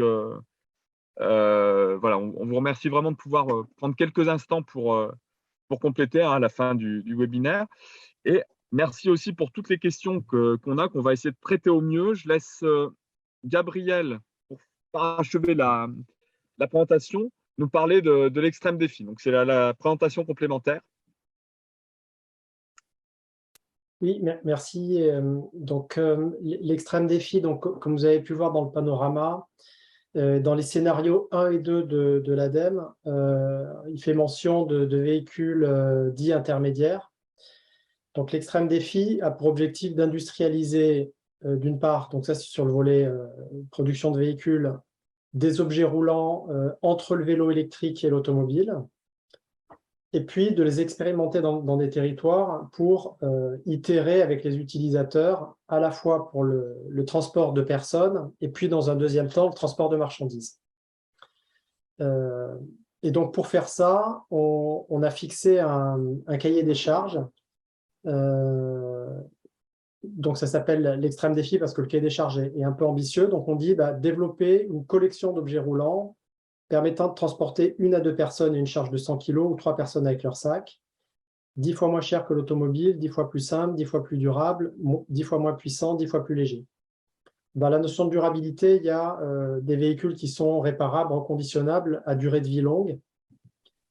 voilà, on vous remercie vraiment de pouvoir prendre quelques instants pour compléter à la fin du webinaire. Et merci aussi pour toutes les questions qu'on va essayer de traiter au mieux. Je laisse Gabriel, pour parachever la présentation, nous parler de l'extrême défi. Donc, c'est la présentation complémentaire. Oui, merci. Donc, l'extrême défi, donc, comme vous avez pu voir dans le panorama, dans les scénarios 1 et 2 de l'ADEME, il fait mention de véhicules dits intermédiaires. Donc, l'extrême défi a pour objectif d'industrialiser, d'une part, donc ça c'est sur le volet production de véhicules, des objets roulants entre le vélo électrique et l'automobile, et puis de les expérimenter dans des territoires pour itérer avec les utilisateurs, à la fois pour le transport de personnes, et puis dans un deuxième temps, le transport de marchandises. Et donc pour faire ça, on a fixé un cahier des charges. Donc ça s'appelle l'extrême défi parce que le cahier des charges est un peu ambitieux. Donc on dit développer une collection d'objets roulants permettant de transporter 1 à 2 personnes et une charge de 100 kg ou 3 personnes avec leur sac, 10 fois moins cher que l'automobile, 10 fois plus simple, 10 fois plus durable, 10 fois moins puissant, 10 fois plus léger. Dans la notion de durabilité, il y a des véhicules qui sont réparables, reconditionnables à durée de vie longue,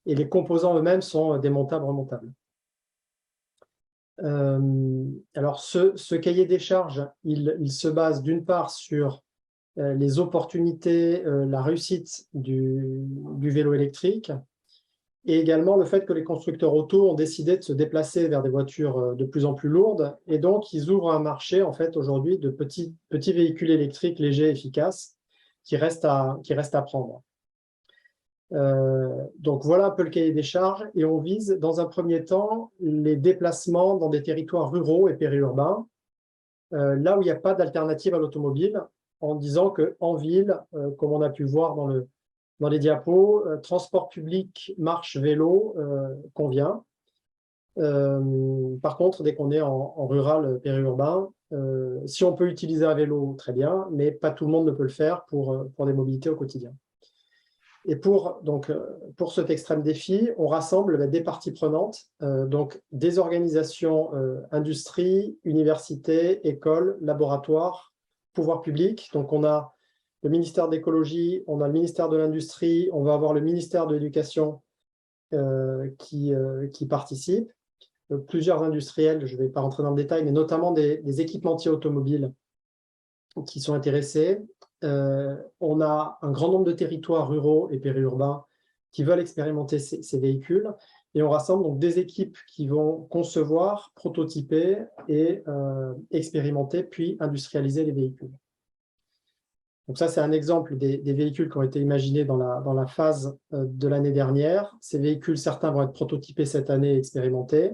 et les composants eux-mêmes sont démontables, remontables. Alors, ce cahier des charges, il se base d'une part sur les opportunités, la réussite du vélo électrique, et également le fait que les constructeurs auto ont décidé de se déplacer vers des voitures de plus en plus lourdes, et donc ils ouvrent un marché en fait aujourd'hui de petits véhicules électriques légers, efficaces, qui restent à prendre. Donc voilà un peu le cahier des charges, et on vise dans un premier temps les déplacements dans des territoires ruraux et périurbains, là où il n'y a pas d'alternative à l'automobile, en disant qu'en ville, comme on a pu voir dans les diapos, transport public, marche, vélo convient. Par contre, dès qu'on est en rural périurbain, si on peut utiliser un vélo, très bien, mais pas tout le monde ne peut le faire pour des mobilités au quotidien. Et pour cet extrême défi, on rassemble des parties prenantes, donc des organisations, industrie, universités, écoles, laboratoires, pouvoirs publics. Donc on a le ministère de l'écologie, on a le ministère de l'industrie, on va avoir le ministère de l'éducation qui participe. Plusieurs industriels, je ne vais pas rentrer dans le détail, mais notamment des équipementiers automobiles qui sont intéressés. On a un grand nombre de territoires ruraux et périurbains qui veulent expérimenter ces véhicules, et on rassemble donc des équipes qui vont concevoir, prototyper et expérimenter, puis industrialiser les véhicules. Donc ça, c'est un exemple des véhicules qui ont été imaginés dans la phase de l'année dernière. Ces véhicules, certains vont être prototypés cette année et expérimentés.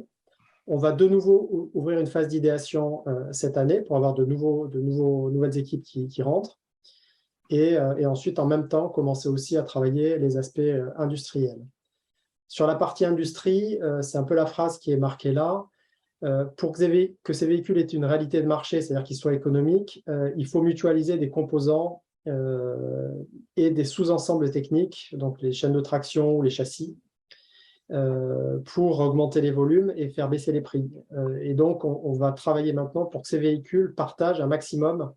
On va de nouveau ouvrir une phase d'idéation cette année pour avoir de nouvelles équipes qui rentrent. Et ensuite, en même temps, commencer aussi à travailler les aspects industriels. Sur la partie industrie, c'est un peu la phrase qui est marquée là. Pour que ces véhicules aient une réalité de marché, c'est-à-dire qu'ils soient économiques, il faut mutualiser des composants et des sous-ensembles techniques, donc les chaînes de traction ou les châssis. pour augmenter les volumes et faire baisser les prix. Et donc, on va travailler maintenant pour que ces véhicules partagent un maximum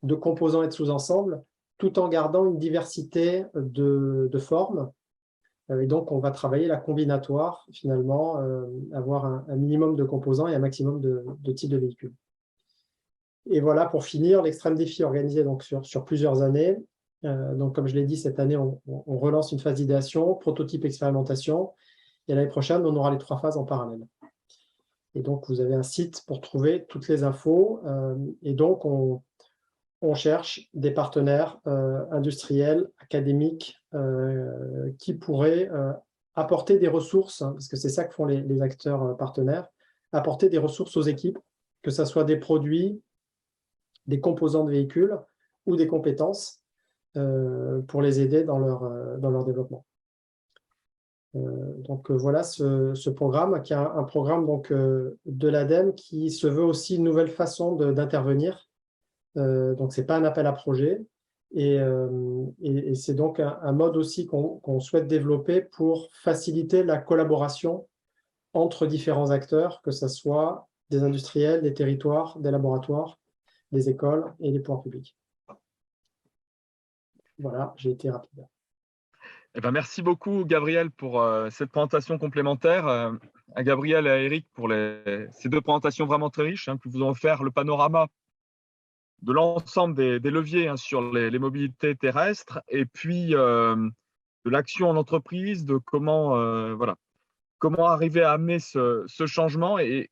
de composants et de sous-ensembles, tout en gardant une diversité de formes. Et donc, on va travailler la combinatoire, finalement, avoir un minimum de composants et un maximum de types de véhicules. Et voilà, pour finir, l'extrême défi organisé donc, sur plusieurs années. Donc, comme je l'ai dit, cette année, on relance une phase d'idéation, prototype, expérimentation. Et l'année prochaine, on aura les 3 phases en parallèle. Et donc, vous avez un site pour trouver toutes les infos. Et donc, on cherche des partenaires industriels, académiques, qui pourraient apporter des ressources, hein, parce que c'est ça que font les acteurs partenaires, apporter des ressources aux équipes, que ce soit des produits, des composants de véhicules ou des compétences pour les aider dans leur développement. Donc voilà ce programme, qui est un programme donc, de l'ADEME qui se veut aussi une nouvelle façon d'intervenir. Donc ce n'est pas un appel à projet. Et c'est donc un mode aussi qu'on souhaite développer pour faciliter la collaboration entre différents acteurs, que ce soit des industriels, des territoires, des laboratoires, des écoles et des pouvoirs publics. Voilà, j'ai été rapide. Eh ben, merci beaucoup, Gabriel, pour cette présentation complémentaire. À Gabriel et à Eric pour ces 2 présentations vraiment très riches, hein, qui vous ont offert le panorama de l'ensemble des leviers, hein, sur les mobilités terrestres, et puis de l'action en entreprise, de comment arriver à amener ce changement. Et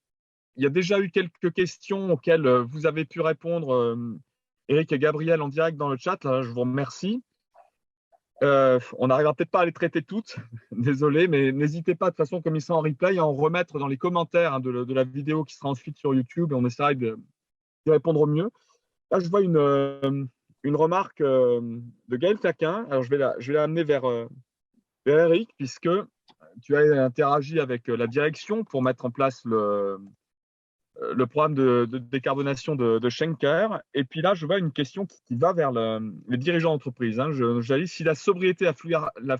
il y a déjà eu quelques questions auxquelles vous avez pu répondre, Eric et Gabriel, en direct dans le chat. Là, je vous remercie. On n'arrivera peut-être pas à les traiter toutes, désolé, mais n'hésitez pas, de toute façon, comme ils sont en replay, à en remettre dans les commentaires, hein, de la vidéo qui sera ensuite sur YouTube, et on essaiera d'y répondre au mieux. Là, je vois une remarque de Gaël Taquin. Alors, je vais l'amener vers Eric, puisque tu as interagi avec la direction pour mettre en place le programme de décarbonation de Schenker. Et puis là, je vois une question qui va vers les dirigeants d'entreprise. Hein. Je dis, si la sobriété, la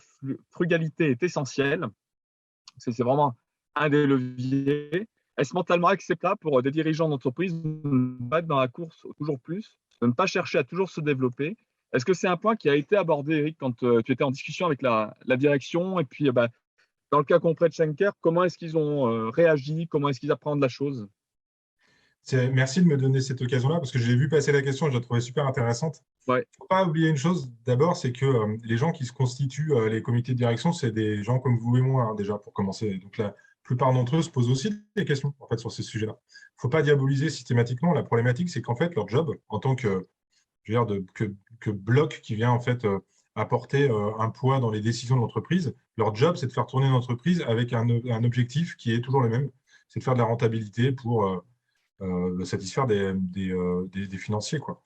frugalité est essentielle, c'est vraiment un des leviers, est-ce mentalement acceptable pour des dirigeants d'entreprise de ne pas être dans la course toujours plus, de ne pas chercher à toujours se développer? Est-ce que c'est un point qui a été abordé, Eric, quand tu étais en discussion avec la direction? Et puis, dans le cas concret de Schenker, comment est-ce qu'ils ont réagi? Comment est-ce qu'ils apprennent la chose? Merci de me donner cette occasion-là, parce que j'ai vu passer la question et je la trouvais super intéressante. Il Ouais. ne faut pas oublier une chose, d'abord, c'est que les gens qui se constituent les comités de direction, c'est des gens comme vous et moi, hein, déjà, pour commencer. Donc la plupart d'entre eux se posent aussi des questions, en fait, sur ces sujets-là. Il ne faut pas diaboliser systématiquement. La problématique, c'est qu'en fait, leur job, en tant que, je veux dire, que bloc qui vient, en fait, apporter un poids dans les décisions de l'entreprise, leur job, c'est de faire tourner une entreprise avec un objectif qui est toujours le même, c'est de faire de la rentabilité pour satisfaire des financiers, quoi.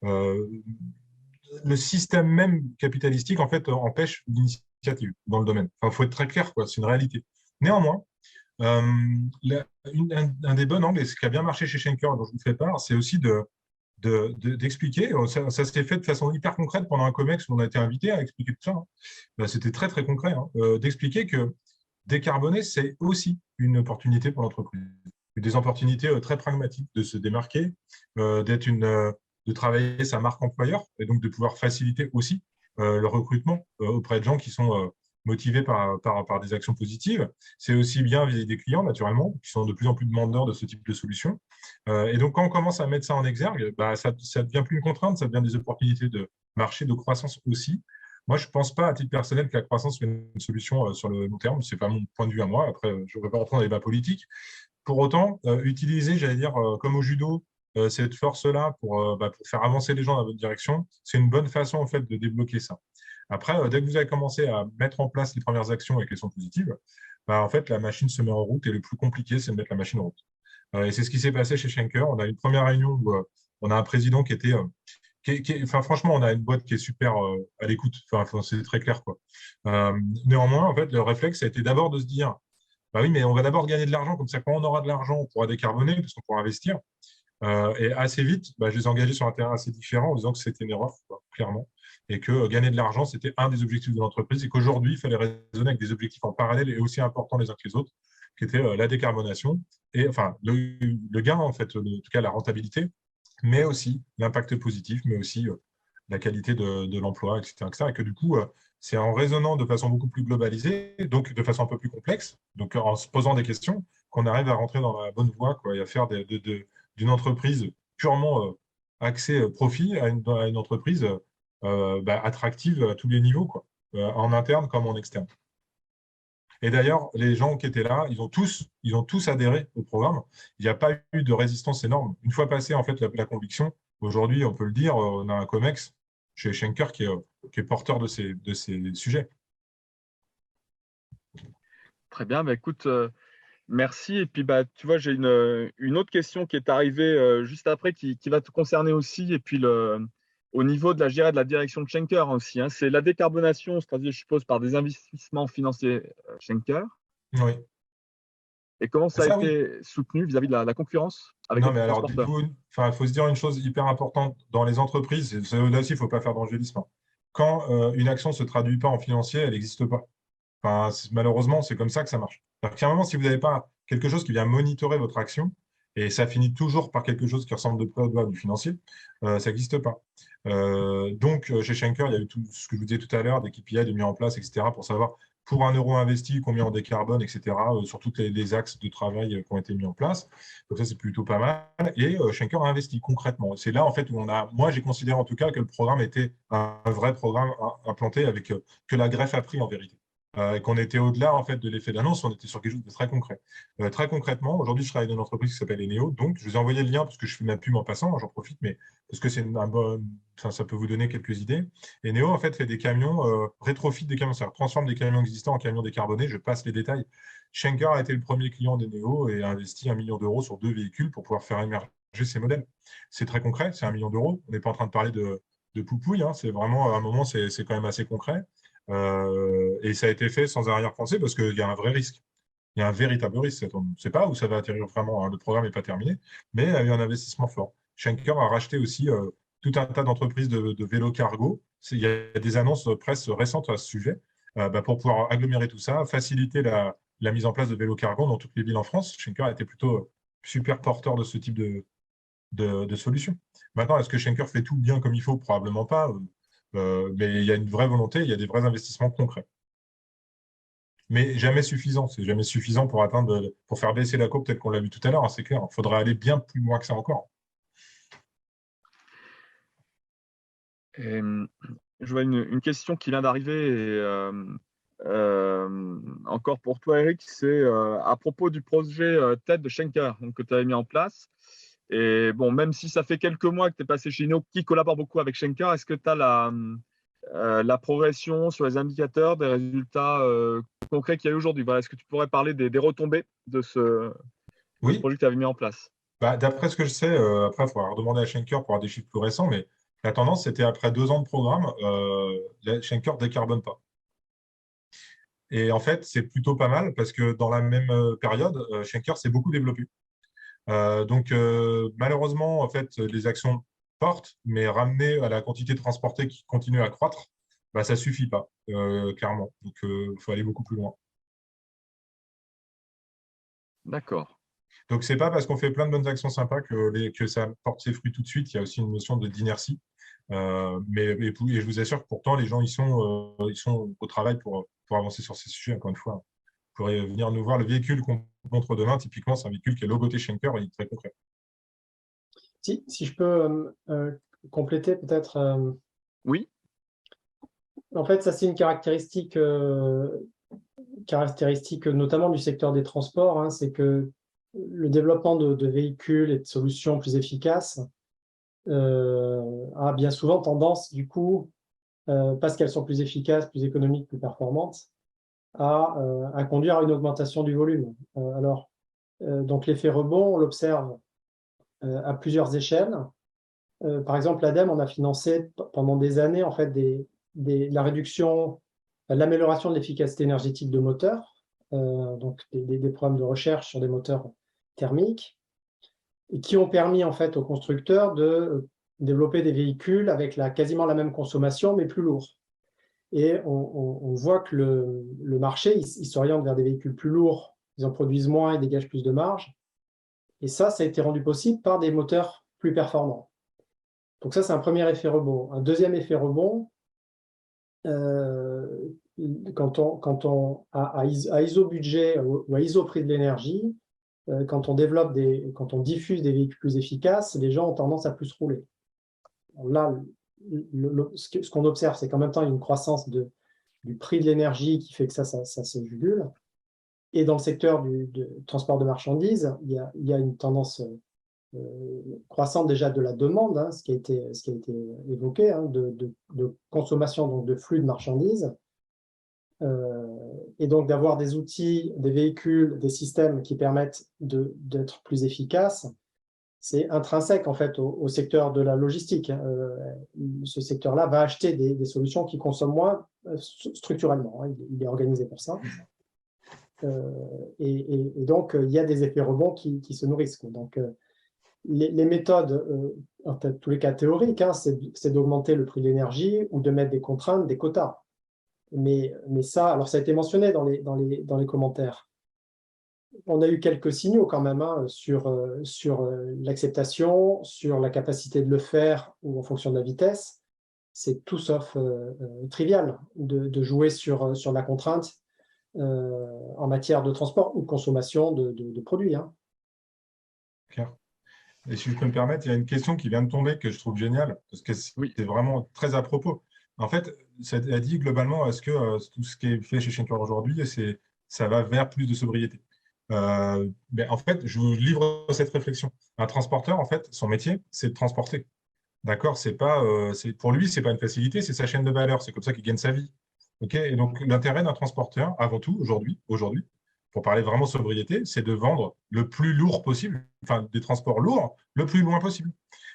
Le système même capitalistique, en fait, empêche l'initiative dans le domaine. Enfin, faut être très clair, quoi. C'est une réalité. Néanmoins, un des bons angles, et ce qui a bien marché chez Schenker, dont je vous fais part, c'est aussi d'expliquer. Ça s'est fait de façon hyper concrète pendant un COMEX où on a été invité à expliquer tout ça. Hein. C'était très, très concret, hein, d'expliquer que décarboner, c'est aussi une opportunité pour l'entreprise. Des opportunités très pragmatiques de se démarquer, de travailler sa marque employeur et donc de pouvoir faciliter aussi le recrutement auprès de gens qui sont motivés par des actions positives. C'est aussi bien vis-à-vis des clients, naturellement, qui sont de plus en plus demandeurs de ce type de solutions. Et donc, quand on commence à mettre ça en exergue, ça ne devient plus une contrainte, ça devient des opportunités de marché, de croissance aussi. Moi, je ne pense pas, à titre personnel, que la croissance soit une solution sur le long terme. Ce n'est pas mon point de vue à moi. Après, je ne vais pas rentrer dans les débats politiques. Pour autant, utiliser, j'allais dire, comme au judo, cette force-là pour faire avancer les gens dans votre direction, c'est une bonne façon en fait de débloquer ça. Après, dès que vous avez commencé à mettre en place les premières actions et qu'elles sont positives, en fait, la machine se met en route et le plus compliqué, c'est de mettre la machine en route. Et c'est ce qui s'est passé chez Schenker. On a une première réunion où on a un président qui était… franchement, on a une boîte qui est super à l'écoute. C'est très clair, quoi. Néanmoins, en fait, le réflexe a été d'abord de se dire oui, mais on va d'abord gagner de l'argent, comme ça, quand on aura de l'argent, on pourra décarboner, parce qu'on pourra investir. Et assez vite, je les ai engagés sur un terrain assez différent en disant que c'était une erreur, quoi, clairement. et que gagner de l'argent, c'était un des objectifs de l'entreprise et qu'aujourd'hui, il fallait raisonner avec des objectifs en parallèle et aussi importants les uns que les autres, qui étaient la décarbonation et enfin le gain, en fait, en tout cas la rentabilité, mais aussi l'impact positif, mais aussi la qualité de l'emploi, etc., etc. Et que du coup, c'est en raisonnant de façon beaucoup plus globalisée, donc de façon un peu plus complexe, donc en se posant des questions, qu'on arrive à rentrer dans la bonne voie, quoi, et à faire d'une entreprise purement axée profit à une entreprise attractive à tous les niveaux, quoi, en interne comme en externe. Et d'ailleurs, les gens qui étaient là, ils ont tous adhéré au programme. Il n'y a pas eu de résistance énorme. Une fois passée en fait la conviction, aujourd'hui, on peut le dire, on a un COMEX chez Schenker qui est porteur de ces sujets. Très bien, bah, écoute, merci. Et puis, bah, tu vois, j'ai une autre question qui est arrivée juste après qui va te concerner aussi. Et puis, au niveau de la, je dirais, de la direction de Schenker aussi, hein, c'est la décarbonation, se traduit, je suppose, par des investissements financiers Schenker. Oui. Et comment ça a Ça, oui. été soutenu vis-à-vis de la concurrence avec Non, les mais alors, du transporteurs? coup, il faut se dire une chose hyper importante dans les entreprises, et là aussi, il ne faut pas faire d'angélisme. Quand une action ne se traduit pas en financier, elle n'existe pas. Enfin, malheureusement, c'est comme ça que ça marche. À un moment, si vous n'avez pas quelque chose qui vient monitorer votre action, et ça finit toujours par quelque chose qui ressemble de près au doigt du financier, ça n'existe pas. Donc, chez Schenker, il y a eu tout ce que je vous disais tout à l'heure, des KPI de mis en place, etc., pour savoir, pour 1 euro investi, combien on décarbone, etc., sur tous les axes de travail qui ont été mis en place. Donc ça, c'est plutôt pas mal. Et Schenker a investi concrètement. C'est là, en fait, où moi, j'ai considéré en tout cas que le programme était un vrai programme implanté avec que la greffe a pris en vérité. Et qu'on était au-delà en fait de l'effet d'annonce, on était sur quelque chose de très concret. Très concrètement, aujourd'hui, je travaille dans une entreprise qui s'appelle Eneo, donc je vous ai envoyé le lien parce que je fais ma pub en passant, j'en profite, mais parce que ça peut vous donner quelques idées. Eneo, en fait, fait des camions, rétrofit des camions, ça transforme des camions existants en camions décarbonés, je passe les détails. Schenker a été le premier client d'Eneo et a investi 1 million d'euros sur 2 véhicules pour pouvoir faire émerger ces modèles. C'est très concret, c'est 1 million d'euros, on n'est pas en train de parler de poupouille, hein, c'est vraiment, à un moment, c'est quand même assez concret. Et ça a été fait sans arrière-pensée parce qu'il y a un vrai risque. Il y a un véritable risque. On ne sait pas où ça va atterrir vraiment, hein. Le programme n'est pas terminé, mais il y a eu un investissement fort. Schenker a racheté aussi tout un tas d'entreprises de vélos cargo. Il y a des annonces presse récentes à ce sujet pour pouvoir agglomérer tout ça, faciliter la mise en place de vélos cargo dans toutes les villes en France. Schenker a été plutôt super porteur de ce type de solution. Maintenant, est-ce que Schenker fait tout bien comme il faut? Probablement pas. Mais il y a une vraie volonté, il y a des vrais investissements concrets. Mais jamais suffisant. C'est jamais suffisant pour pour faire baisser la courbe, peut-être qu'on l'a vu tout à l'heure, hein, c'est clair. Il faudrait aller bien plus loin que ça encore. Et, je vois une question qui vient d'arriver. Encore pour toi, Eric, c'est à propos du projet TED de Schenker donc, que tu avais mis en place. Et bon, même si ça fait quelques mois que tu es passé chez Inno, qui collabore beaucoup avec Schenker, est-ce que tu as la progression sur les indicateurs, des résultats concrets qu'il y a aujourd'hui? Voilà, est-ce que tu pourrais parler des retombées de ce projet que tu avais mis en place? D'après ce que je sais, après, il faudra demander à Schenker pour avoir des chiffres plus récents, mais la tendance, c'était après 2 ans de programme, Schenker ne décarbone pas. Et en fait, c'est plutôt pas mal parce que dans la même période, Schenker s'est beaucoup développé. Donc, malheureusement, en fait, les actions portent, mais ramener à la quantité transportée qui continue à croître, ça ne suffit pas, clairement. Donc, il faut aller beaucoup plus loin. D'accord. Donc, ce n'est pas parce qu'on fait plein de bonnes actions sympas que ça porte ses fruits tout de suite. Il y a aussi une notion d'inertie. Et je vous assure que pourtant, les gens, ils sont au travail pour avancer sur ces sujets, encore une fois. Vous pourrez venir nous voir. Le véhicule qu'on montre demain, typiquement, c'est un véhicule qui est logoté Schenker et il est très concret. Si je peux compléter peut-être. Oui. En fait, ça, c'est une caractéristique notamment du secteur des transports, hein, c'est que le développement de véhicules et de solutions plus efficaces a bien souvent tendance, du coup, parce qu'elles sont plus efficaces, plus économiques, plus performantes, à conduire à une augmentation du volume. Donc l'effet rebond, on l'observe à plusieurs échelles. Par exemple, l'ADEME, on a financé pendant des années en fait la réduction, l'amélioration de l'efficacité énergétique de moteurs, donc des programmes de recherche sur des moteurs thermiques, et qui ont permis en fait aux constructeurs de développer des véhicules avec quasiment la même consommation, mais plus lourds. Et on voit que le marché, il s'oriente vers des véhicules plus lourds, ils en produisent moins et dégagent plus de marge. Et ça a été rendu possible par des moteurs plus performants. Donc ça, c'est un premier effet rebond. Un deuxième effet rebond, quand on à ISO budget ou à ISO prix de l'énergie, quand on diffuse des véhicules plus efficaces, les gens ont tendance à plus rouler. Là, ce qu'on observe, c'est qu'en même temps, il y a une croissance du prix de l'énergie qui fait que ça se jugule. Et dans le secteur du transport de marchandises, il y a une tendance croissante déjà de la demande, hein, ce qui a été évoqué, hein, de consommation, donc de flux de marchandises. Et donc d'avoir des outils, des véhicules, des systèmes qui permettent d'être plus efficaces, c'est intrinsèque en fait au secteur de la logistique. Ce secteur-là va acheter des solutions qui consomment moins structurellement, hein, il est organisé pour ça. Et donc il y a des effets rebonds qui se nourrissent, quoi. Donc les méthodes, en tous les cas théoriques, hein, c'est d'augmenter le prix de l'énergie ou de mettre des contraintes, des quotas. Mais ça, alors ça a été mentionné dans les commentaires. On a eu quelques signaux quand même, hein, sur l'acceptation, sur la capacité de le faire ou en fonction de la vitesse. C'est tout sauf trivial de jouer sur la contrainte en matière de transport ou de consommation de produits, hein. Claire. Et si je peux me permettre, il y a une question qui vient de tomber que je trouve géniale, parce que c'est vraiment très à propos. En fait, ça a dit globalement, est-ce que tout ce qui est fait chez Schenker aujourd'hui, ça va vers plus de sobriété? Mais en fait, je vous livre cette réflexion. Un transporteur, en fait, son métier, c'est de transporter. D'accord? Pour lui, ce n'est pas une facilité, c'est sa chaîne de valeur. C'est comme ça qu'il gagne sa vie. Okay, et donc, l'intérêt d'un transporteur, avant tout, aujourd'hui, pour parler vraiment sobriété, c'est de vendre le plus lourd possible, enfin des transports lourds, le plus loin possible.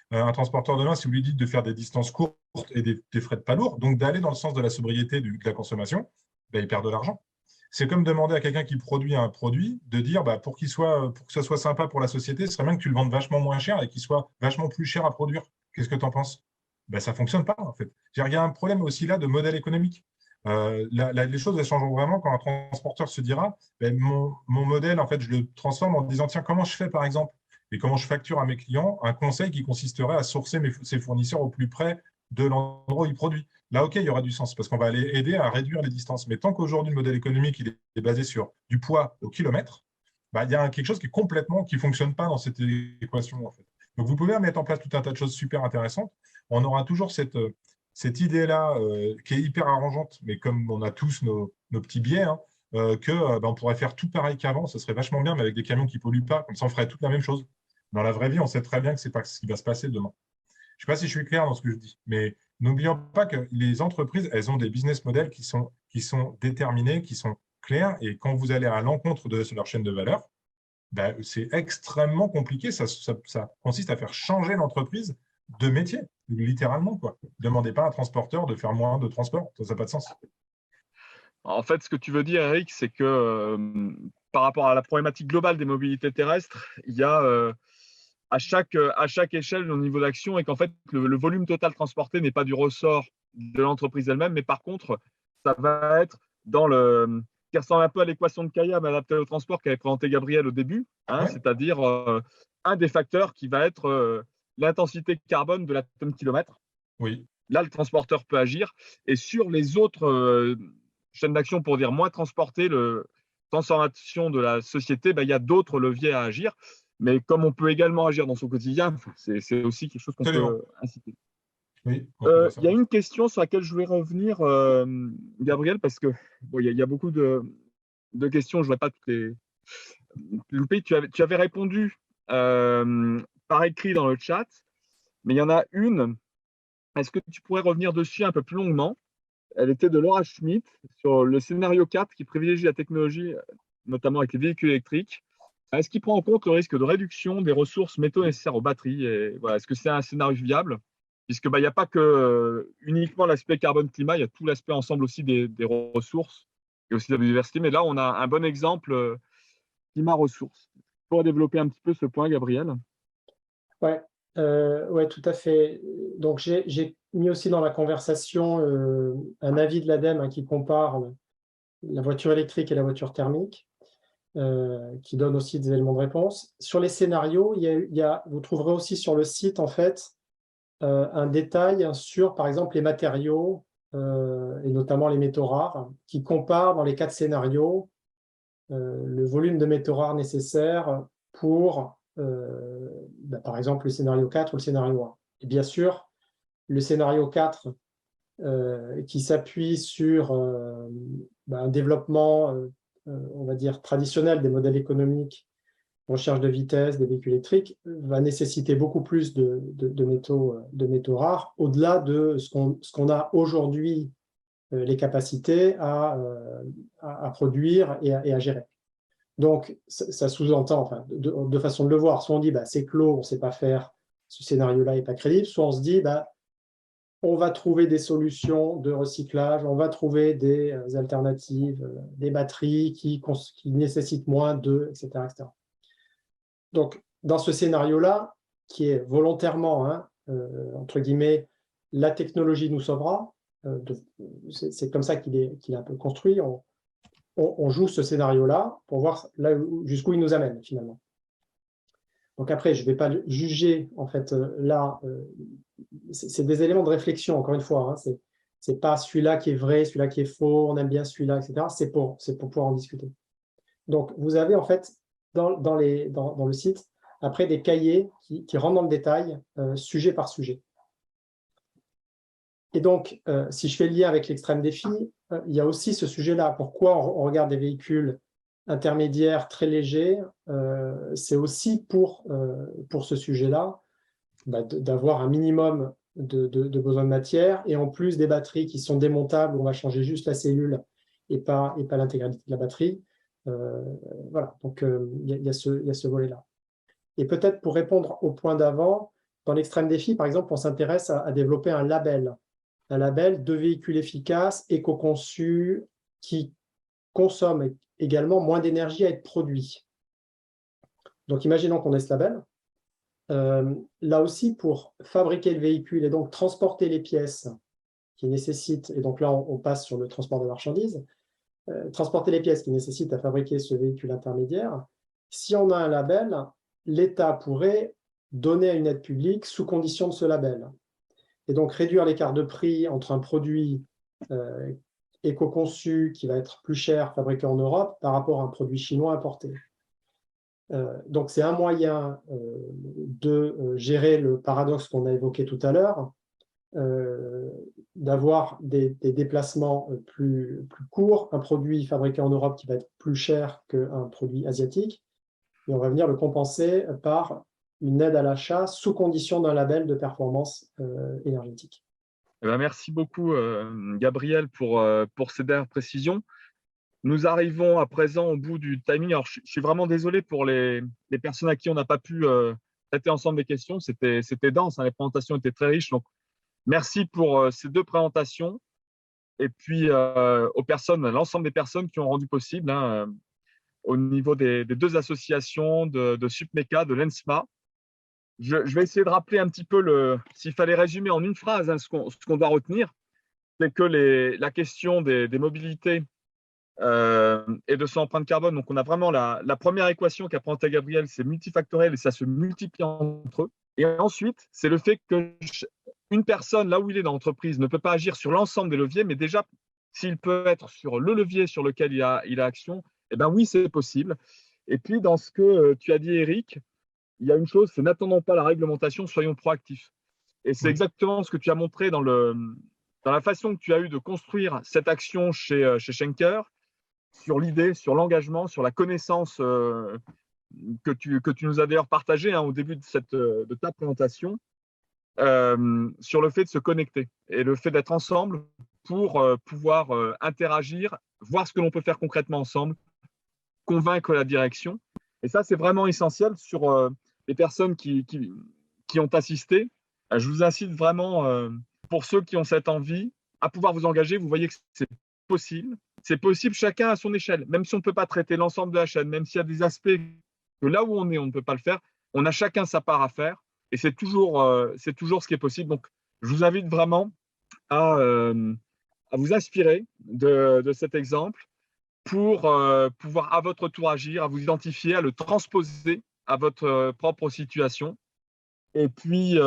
Un transporteur demain, si vous lui dites de faire des distances courtes et des frais de pas lourds, donc d'aller dans le sens de la sobriété, de la consommation, ben, il perd de l'argent. C'est comme demander à quelqu'un qui produit un produit de dire pour que ça soit sympa pour la société, ce serait bien que tu le vendes vachement moins cher et qu'il soit vachement plus cher à produire. Qu'est-ce que tu en penses? Ben, ça ne fonctionne pas, en fait. Il y a un problème aussi là de modèle économique. Les choses elles changent vraiment quand un transporteur se dira mon modèle, en fait, je le transforme en disant tiens, comment je fais par exemple et comment je facture à mes clients un conseil qui consisterait à sourcer ses fournisseurs au plus près de l'endroit où ils produisent. Là, OK, il y aura du sens parce qu'on va aller aider à réduire les distances. Mais tant qu'aujourd'hui, le modèle économique il est basé sur du poids au kilomètre, il y a quelque chose qui ne fonctionne pas dans cette équation, en fait. Donc, vous pouvez mettre en place tout un tas de choses super intéressantes. On aura toujours cette idée-là qui est hyper arrangeante, mais comme on a tous nos petits biais, hein, on pourrait faire tout pareil qu'avant, ce serait vachement bien, mais avec des camions qui ne polluent pas, comme ça on ferait toute la même chose. Dans la vraie vie, on sait très bien que ce n'est pas ce qui va se passer demain. Je ne sais pas si je suis clair dans ce que je dis, mais n'oublions pas que les entreprises, elles ont des business models qui sont déterminés, qui sont clairs, et quand vous allez à l'encontre de leur chaîne de valeur, c'est extrêmement compliqué. Ça consiste à faire changer l'entreprise de métier, littéralement, quoi. Ne demandez pas à un transporteur de faire moins de transport, ça n'a pas de sens. En fait, ce que tu veux dire, Eric, c'est que par rapport à la problématique globale des mobilités terrestres, il y a à chaque échelle au niveau d'action et qu'en fait, le volume total transporté n'est pas du ressort de l'entreprise elle-même, mais par contre, ça va être dans qui ressemble un peu à l'équation de Kaya, mais adaptée au transport qu'avait présenté Gabriel au début, hein, ouais. C'est-à-dire un des facteurs qui va être l'intensité carbone de la tonne kilomètre. Oui. Là, le transporteur peut agir. Et sur les autres chaînes d'action, pour dire moins transporter, transformation de la société, il y a d'autres leviers à agir. Mais comme on peut également agir dans son quotidien, c'est aussi quelque chose qu'on peut inciter. Oui, il y a une question sur laquelle je voulais revenir, Gabriel, parce que il y a beaucoup de questions, je ne vois pas toutes les louper. Tu avais répondu par écrit dans le chat, mais il y en a une. Est-ce que tu pourrais revenir dessus un peu plus longuement? Elle était de Laura Schmidt sur le scénario 4 qui privilégie la technologie, notamment avec les véhicules électriques. Est-ce qu'il prend en compte le risque de réduction des ressources métaux nécessaires aux batteries? Et voilà, est-ce que c'est un scénario viable? Puisque n'y a pas que uniquement l'aspect carbone-climat, il y a tout l'aspect ensemble aussi des ressources et aussi de la biodiversité. Mais là, on a un bon exemple climat-ressources. Tu pourrais développer un petit peu ce point, Gabriel? Ouais. Oui, tout à fait. Donc, j'ai mis aussi dans la conversation un avis de l'ADEME, hein, qui compare la voiture électrique et la voiture thermique, qui donne aussi des éléments de réponse. Sur les scénarios, vous trouverez aussi sur le site, en fait, un détail sur, par exemple, les matériaux, et notamment les métaux rares, qui comparent dans les 4 scénarios le volume de métaux rares nécessaire pour, par exemple, le scénario 4 ou le scénario 1. Et bien sûr, le scénario 4, qui s'appuie sur un développement, on va dire, traditionnel des modèles économiques, recherche de vitesse, des véhicules électriques, va nécessiter beaucoup plus de métaux rares, au-delà de ce qu'on a aujourd'hui les capacités à produire et à gérer. Donc, ça sous-entend, enfin, deux façons de le voir. Soit on dit, c'est clos, on ne sait pas faire, ce scénario-là n'est pas crédible. Soit on se dit, on va trouver des solutions de recyclage, on va trouver des alternatives, des batteries qui nécessitent moins d'eux, etc., etc. Donc, dans ce scénario-là, qui est volontairement, entre guillemets, la technologie nous sauvera, c'est comme ça qu'il est un peu construit. On joue ce scénario-là pour voir jusqu'où il nous amène, finalement. Donc après, je ne vais pas juger, en fait, là, c'est des éléments de réflexion, encore une fois. C'est pas celui-là qui est vrai, celui-là qui est faux, on aime bien celui-là, etc. C'est pour pouvoir en discuter. Donc, vous avez, en fait, dans le site, après, des cahiers qui rentrent dans le détail, sujet par sujet. Et donc, si je fais le lien avec l'extrême défi, il y a aussi ce sujet-là. Pourquoi on regarde des véhicules intermédiaires très légers? C'est aussi pour ce sujet-là, d'avoir un minimum de besoin de matière, et en plus des batteries qui sont démontables, on va changer juste la cellule et pas l'intégralité de la batterie. Voilà, donc il y a ce volet-là. Et peut-être pour répondre au point d'avant, dans l'extrême défi, par exemple, on s'intéresse à développer un label de véhicules efficaces, éco-conçus, qui consomment également moins d'énergie à être produits. Donc, imaginons qu'on ait ce label. Là aussi, pour fabriquer le véhicule et donc transporter les pièces qui nécessitent, et donc là, on passe sur le transport de marchandises, transporter les pièces qui nécessitent à fabriquer ce véhicule intermédiaire, si on a un label, l'État pourrait donner une aide publique sous condition de ce label. Et donc, réduire l'écart de prix entre un produit éco-conçu qui va être plus cher, fabriqué en Europe, par rapport à un produit chinois importé. Donc, c'est un moyen de gérer le paradoxe qu'on a évoqué tout à l'heure, d'avoir des déplacements plus courts, un produit fabriqué en Europe qui va être plus cher qu'un produit asiatique, et on va venir le compenser par une aide à l'achat sous condition d'un label de performance énergétique. Merci beaucoup, Gabriel, pour ces dernières précisions. Nous arrivons à présent au bout du timing. Alors, je suis vraiment désolé pour les personnes à qui on n'a pas pu traiter ensemble des questions. C'était dense, les présentations étaient très riches. Donc, merci pour ces 2 présentations. Et puis, l'ensemble des personnes qui ont rendu possible, au niveau des 2 associations de SUPMECA, de l'ENSMA. Je vais essayer de rappeler un petit peu, s'il fallait résumer en une phrase ce qu'on doit retenir, c'est que la question des mobilités et de son empreinte carbone, donc on a vraiment la première équation qu'a présentée Gabriel, c'est multifactoriel et ça se multiplie entre eux. Et ensuite, c'est le fait qu'une personne, là où il est dans l'entreprise, ne peut pas agir sur l'ensemble des leviers, mais déjà, s'il peut être sur le levier sur lequel il a action, eh bien oui, c'est possible. Et puis, dans ce que tu as dit, Eric, il y a une chose, c'est n'attendons pas la réglementation, soyons proactifs. Et c'est exactement ce que tu as montré dans la façon que tu as eu de construire cette action chez Schenker, sur l'idée, sur l'engagement, sur la connaissance que tu nous as d'ailleurs partagée au début de ta présentation, sur le fait de se connecter et le fait d'être ensemble pour pouvoir interagir, voir ce que l'on peut faire concrètement ensemble, convaincre la direction. Et ça, c'est vraiment essentiel sur les personnes qui ont assisté. Je vous incite vraiment, pour ceux qui ont cette envie, à pouvoir vous engager. Vous voyez que c'est possible. C'est possible chacun à son échelle. Même si on ne peut pas traiter l'ensemble de la chaîne, même s'il y a des aspects que là où on est, on ne peut pas le faire, on a chacun sa part à faire. et c'est toujours ce qui est possible. Donc, je vous invite vraiment à vous inspirer de cet exemple pour pouvoir à votre tour agir, à vous identifier, à le transposer à votre propre situation. Et puis,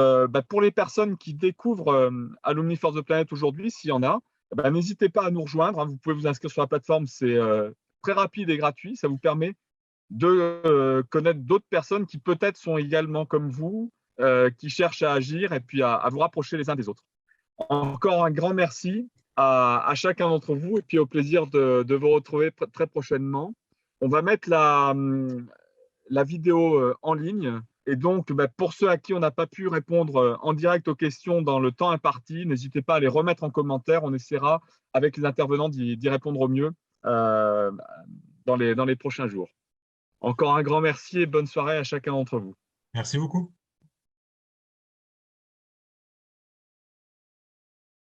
pour les personnes qui découvrent Alumni for the Planet aujourd'hui, s'il y en a, n'hésitez pas à nous rejoindre. Vous pouvez vous inscrire sur la plateforme, c'est très rapide et gratuit. Ça vous permet de connaître d'autres personnes qui peut-être sont également comme vous, qui cherchent à agir et puis à vous rapprocher les uns des autres. Encore un grand merci à chacun d'entre vous et puis au plaisir de vous retrouver très prochainement. On va mettre la vidéo en ligne. Et donc, pour ceux à qui on n'a pas pu répondre en direct aux questions dans le temps imparti, n'hésitez pas à les remettre en commentaire. On essaiera, avec les intervenants, d'y répondre au mieux dans les prochains jours. Encore un grand merci et bonne soirée à chacun d'entre vous. Merci beaucoup.